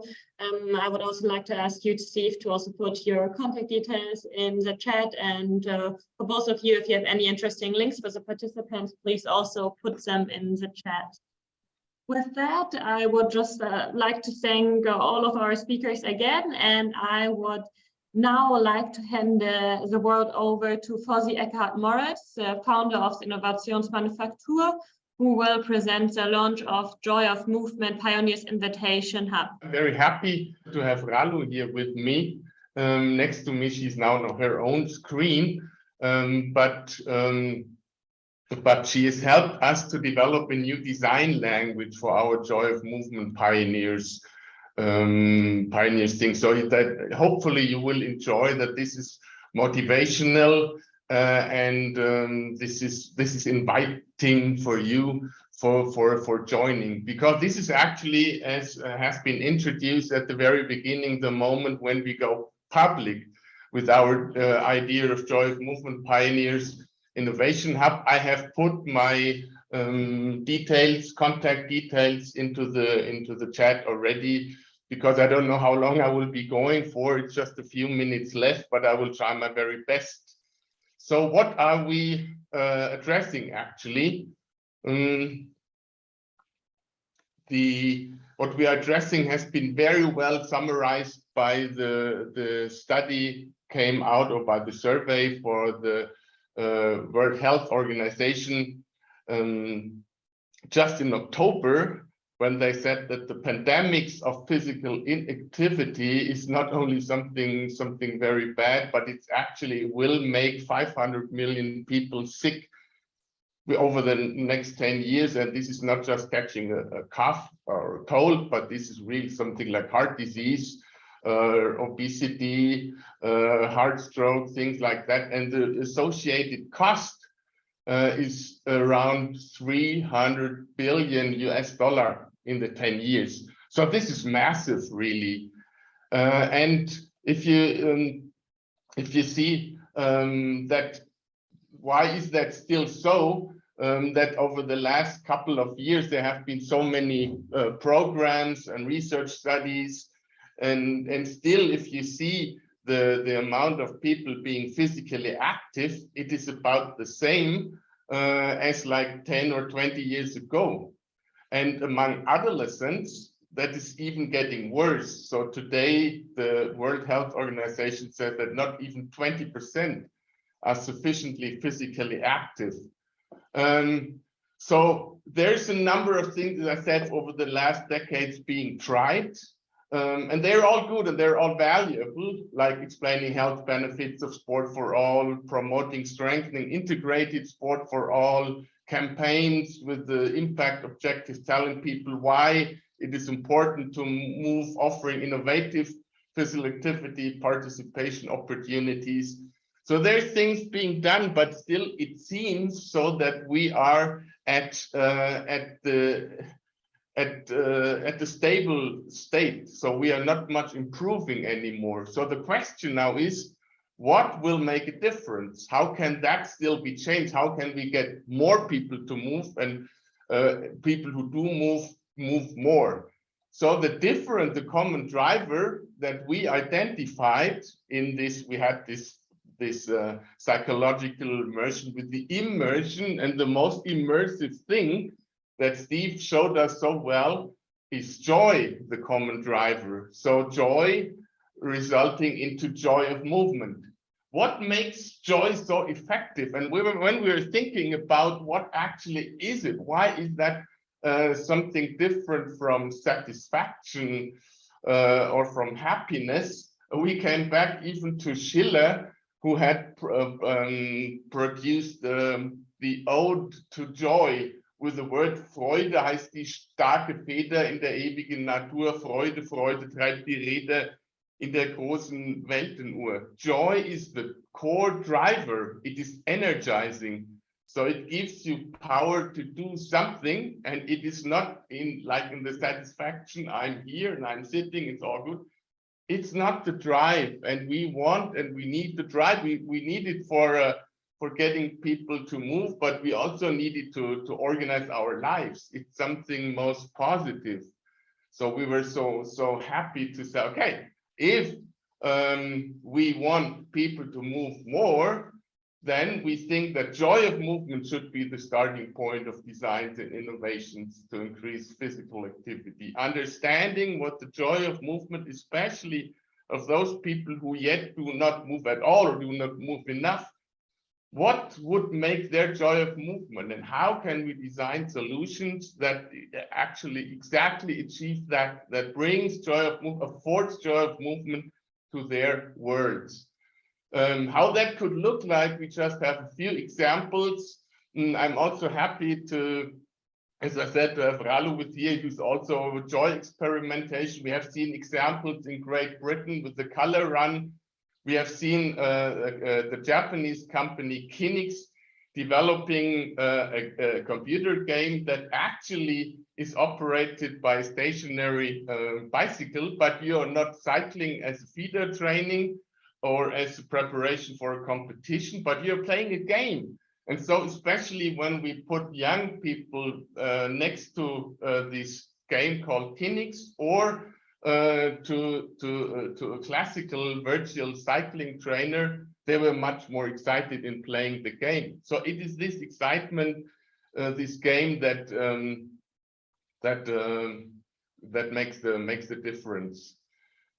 I would also like to ask you, Steve, to also put your contact details in the chat. And for both of you, if you have any interesting links for the participants, please also put them in the chat. With that, I would just like to thank all of our speakers again, and I would now like to hand the word over to Fozzy Eckehard Moritz, founder of the Innovationsmanufaktur, who will present the launch of Joy of Movement Pioneers Invitation Hub. I'm very happy to have Ralu here with me. Next to me, she's now on her own screen, but she has helped us to develop a new design language for our Joy of Movement Pioneers thing. So that hopefully you will enjoy that. This is motivational, and this is inviting for you for joining, because this is actually, as has been introduced at the very beginning, the moment when we go public with our idea of Joy of Movement Pioneers Innovation Hub. I have put my contact details into the chat already, because I don't know how long I will be going for. It's just a few minutes left, but I will try my very best. So what are we addressing actually? What we are addressing has been very well summarized by the study came out, or by the survey for the World Health Organization just in October, when they said that the pandemics of physical inactivity is not only something very bad, but it's actually will make 500 million people sick over the next 10 years. And this is not just catching a cough or a cold, but this is really something like heart disease, obesity, heart stroke, things like that. And the associated cost is around $300 billion in the 10 years. So this is massive, really. And if you see that, why is that still so? That over the last couple of years there have been so many programs and research studies, and still, if you see the amount of people being physically active, it is about the same as like 10 or 20 years ago. And among adolescents, that is even getting worse. So today, the World Health Organization said that not even 20% are sufficiently physically active. So there's a number of things, as I said, over the last decades being tried. And they're all good and they're all valuable, like explaining health benefits of sport for all, promoting, strengthening, integrated sport for all, campaigns with the impact objectives, telling people why it is important to move, offering innovative physical activity, participation opportunities. So there's things being done, but still it seems so that we are at the stable state. So we are not much improving anymore. So the question now is, what will make a difference? How can that still be changed? How can we get more people to move, and people who do move more? So the common driver that we identified in this, we had this psychological immersion with the immersion, and the most immersive thing that Steve showed us so well is joy, the common driver. So joy resulting into joy of movement. what makes joy so effective? And when we were thinking about what actually is it, why is that something different from satisfaction or from happiness, we came back even to Schiller, who had produced the Ode to Joy with the word Freude heißt die starke Feder in der ewigen Natur, Freude, Freude treibt die Räder in der großen Weltenuhr. Joy is the core driver. It is energizing. So it gives you power to do something, and it is not like in the satisfaction, I'm here and I'm sitting, it's all good. It's not the drive, and we want and we need the drive. We need it for getting people to move, but we also need it to organize our lives. It's something most positive. So we were so happy to say, okay, if we want people to move more, then we think that joy of movement should be the starting point of designs and innovations to increase physical activity. Understanding what the joy of movement, especially of those people who yet do not move at all or do not move enough, what would make their joy of movement, and how can we design solutions that actually exactly achieve that brings joy of movement, affords joy of movement to their worlds. How that could look like, we just have a few examples. I'm also happy to, as I said, to have Ralu with here, who's also joy experimentation. We have seen examples in Great Britain with the color run. We have seen the Japanese company Kinix developing a computer game that actually is operated by a stationary bicycle, but you are not cycling as feeder training or as a preparation for a competition, but you're playing a game. And so especially when we put young people next to this game called Kinix, or to a classical virtual cycling trainer, they were much more excited in playing the game. So it is this excitement, this game that makes the difference.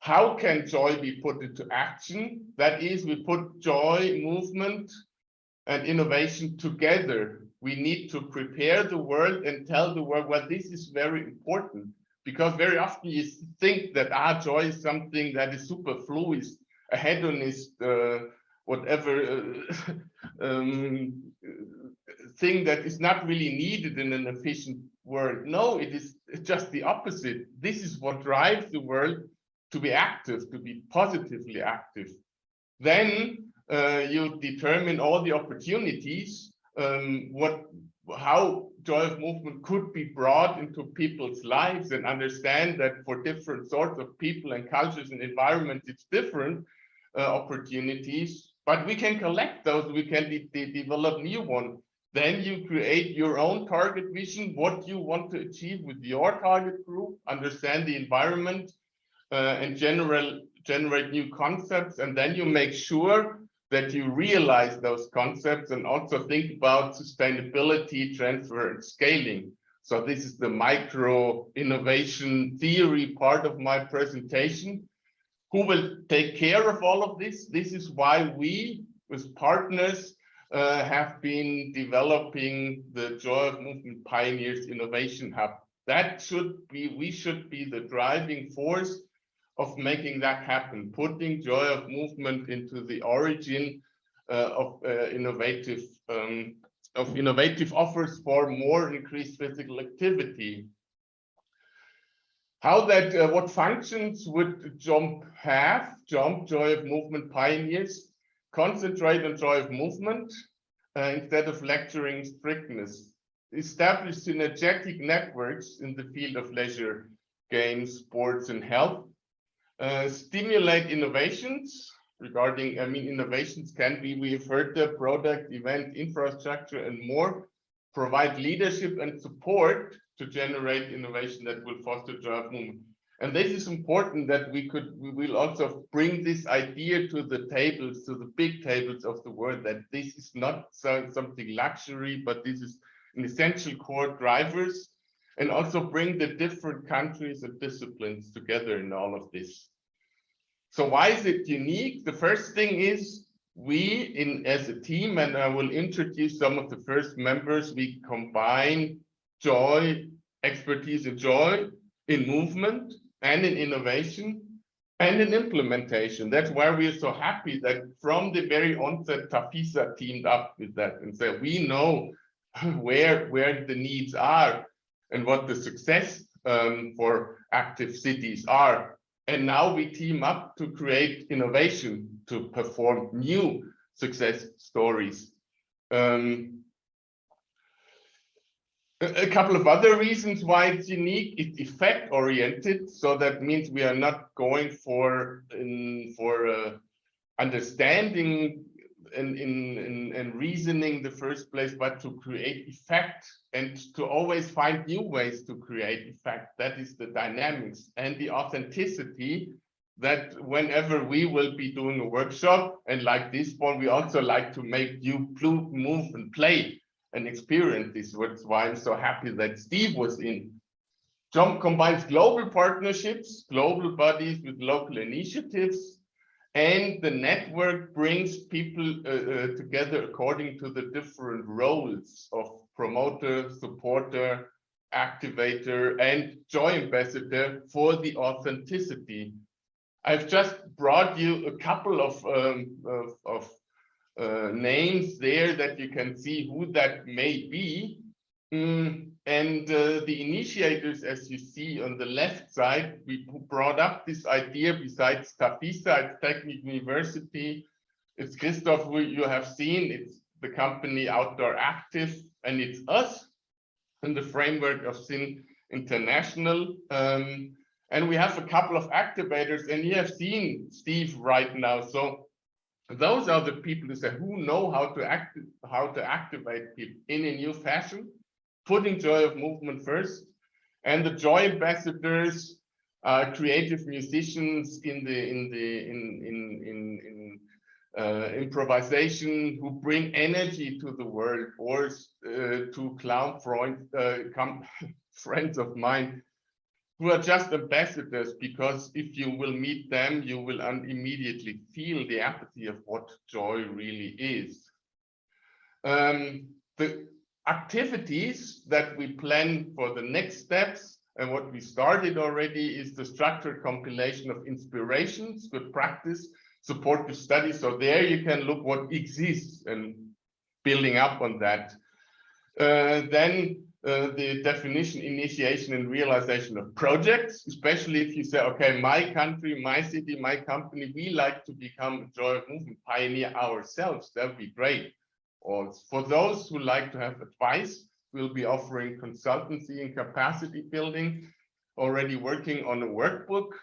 How can joy be put into action? That is, we put joy, movement, and innovation together. We need to prepare the world and tell the world, well, this is very important, because very often you think that joy is something that is superfluous, a hedonist, whatever thing that is not really needed in an efficient world. No, it is just the opposite. This is what drives the world to be active, to be positively active. Then you determine all the opportunities, how joy of movement could be brought into people's lives, and understand that for different sorts of people and cultures and environments, it's different opportunities, but we can collect those, we can develop new ones. Then you create your own target vision, what you want to achieve with your target group, understand the environment, and generate new concepts, and then you make sure that you realize those concepts and also think about sustainability, transfer, and scaling. So this is the micro innovation theory part of my presentation. Who will take care of all of this? This is why we, with partners, have been developing the Joy of Movement Pioneers Innovation Hub. We should be the driving force of making that happen, putting joy of movement into the origin of innovative offers for more increased physical activity. What functions would JOMP have? JOMP, Joy of Movement Pioneers, concentrate on joy of movement instead of lecturing strictness. Establish synergetic networks in the field of leisure, games, sports, and health. Stimulate innovations regarding, innovations can be, we've heard, the product, event, infrastructure, and more. Provide leadership and support to generate innovation that will foster joy of movement. And this is important, that we will also bring this idea to the tables, to the big tables of the world, that this is not something luxury, but this is an essential core drivers, and also bring the different countries and disciplines together in all of this. So why is it unique? The first thing is as a team, and I will introduce some of the first members, we combine expertise in joy, in movement, and in innovation, and in implementation. That's why we are so happy that from the very onset, TAFISA teamed up with that and said, we know where the needs are and what the success for active cities are. And now we team up to create innovation, to perform new success stories. A couple of other reasons why it's unique. It's effect oriented, so that means we are not going for understanding and reasoning the first place, but to create effect and to always find new ways to create effect. That is the dynamics and the authenticity, that whenever we will be doing a workshop, and like this one, we also like to make you move and play and experience this. That's why I'm so happy that Steve was in. JOMP combines global partnerships, global bodies with local initiatives, and the network brings people together according to the different roles of promoter, supporter, activator, and joy ambassador for the authenticity. I've just brought you a couple of names there that you can see who that may be. And the initiators, as you see on the left side, we brought up this idea besides TAFISA, it's Technical University, it's Christoph, who you have seen, it's the company Outdoor Active, and it's us in the framework of SIN International. And we have a couple of activators, and you have seen Steve right now. So those are the people who know how to activate people in a new fashion, putting joy of movement first. And the joy ambassadors are creative musicians in improvisation who bring energy to the world, or to clown friends of mine who are just ambassadors, because if you will meet them, you will immediately feel the empathy of what joy really is. The activities that we plan for the next steps and what we started already is the structured compilation of inspirations, good practice, supportive studies. So there you can look what exists and building up on that. Then the definition, initiation, and realization of projects, especially if you say, okay, my country, my city, my company, we like to become a joy of movement pioneer ourselves. That would be great. Or for those who like to have advice, we'll be offering consultancy and capacity building, already working on a workbook.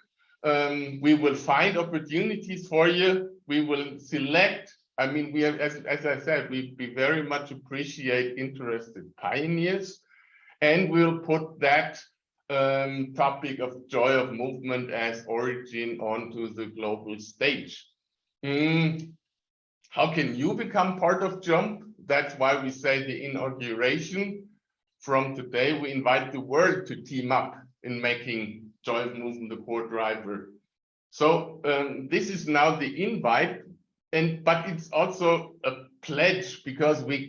We will find opportunities for you. We will select. I mean, we have, as I said, we very much appreciate interested pioneers, and we'll put that topic of joy of movement as origin onto the global stage. How can you become part of JOMP? That's why we say the inauguration. From today, we invite the world to team up in making joy of movement the core driver. So this is now the invite. But it's also a pledge, because we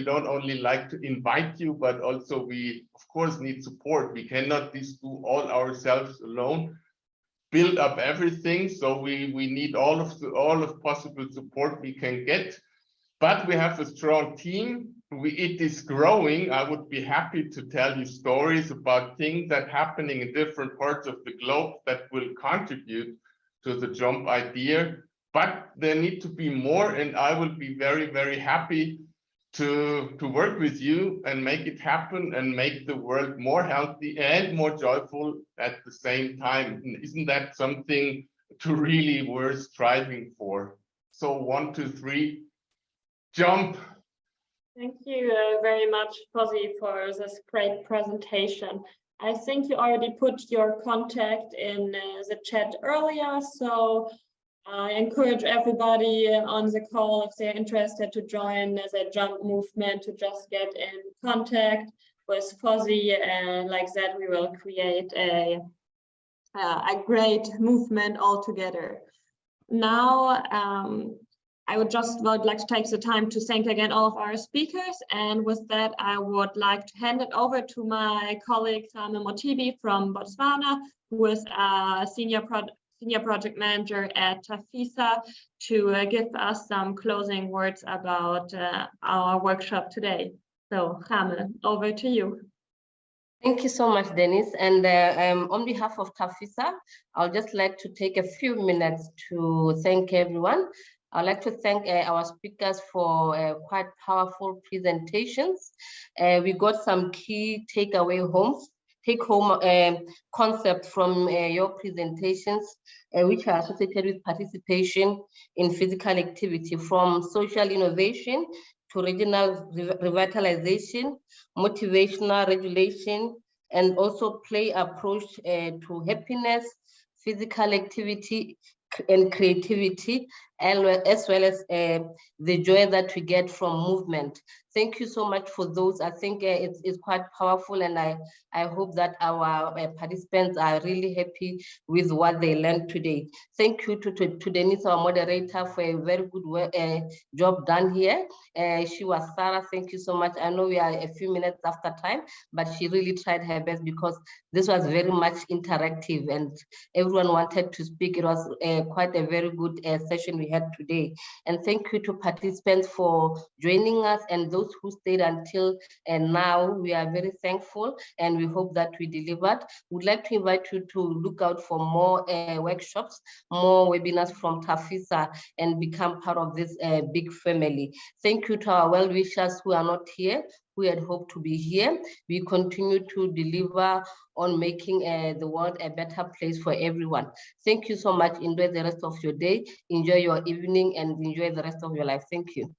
don't only like to invite you, but also we of course need support. We cannot do all ourselves alone, build up everything. So we need all of possible support we can get. But we have a strong team. It is growing. I would be happy to tell you stories about things that are happening in different parts of the globe that will contribute to the JOMP idea. But there need to be more, and I will be very, very happy to work with you and make it happen and make the world more healthy and more joyful at the same time. Isn't that something to really worth striving for? So 1, 2, 3, JOMP. Thank you very much, Fozzy, for this great presentation. I think you already put your contact in the chat earlier, so I encourage everybody on the call, if they're interested to join the JOMP movement, to just get in contact with Fozzy, and like that we will create a great movement all together. Now I would like to take the time to thank again all of our speakers. And with that, I would like to hand it over to my colleague, Mothibi from Botswana, who is a senior project manager at TAFISA, to give us some closing words about our workshop today. So, Rame, over to you. Thank you so much, Dennis. And on behalf of TAFISA, I'll just like to take a few minutes to thank everyone. I'd like to thank our speakers for quite powerful presentations. We got some key take-home concepts from your presentations, which are associated with participation in physical activity, from social innovation to regional revitalization, motivational regulation, and also play approach to happiness, physical activity, and creativity, as well as the joy that we get from movement. Thank you so much for those. I think it's quite powerful, and I hope that our participants are really happy with what they learned today. Thank you to Denise, our moderator, for a very good work, job done here. She was Sarah. Thank you so much. I know we are a few minutes after time, but she really tried her best because this was very much interactive and everyone wanted to speak. It was quite a very good session we had today. And thank you to participants for joining us, and those who stayed until now. We are very thankful, and we hope that we delivered. We'd like to invite you to look out for more workshops, more webinars from TAFISA, and become part of this big family. Thank you to our well-wishers who are not here, who had hoped to be here. We continue to deliver on making the world a better place for everyone. Thank you so much. Enjoy the rest of your day, enjoy your evening, and enjoy the rest of your life. Thank you.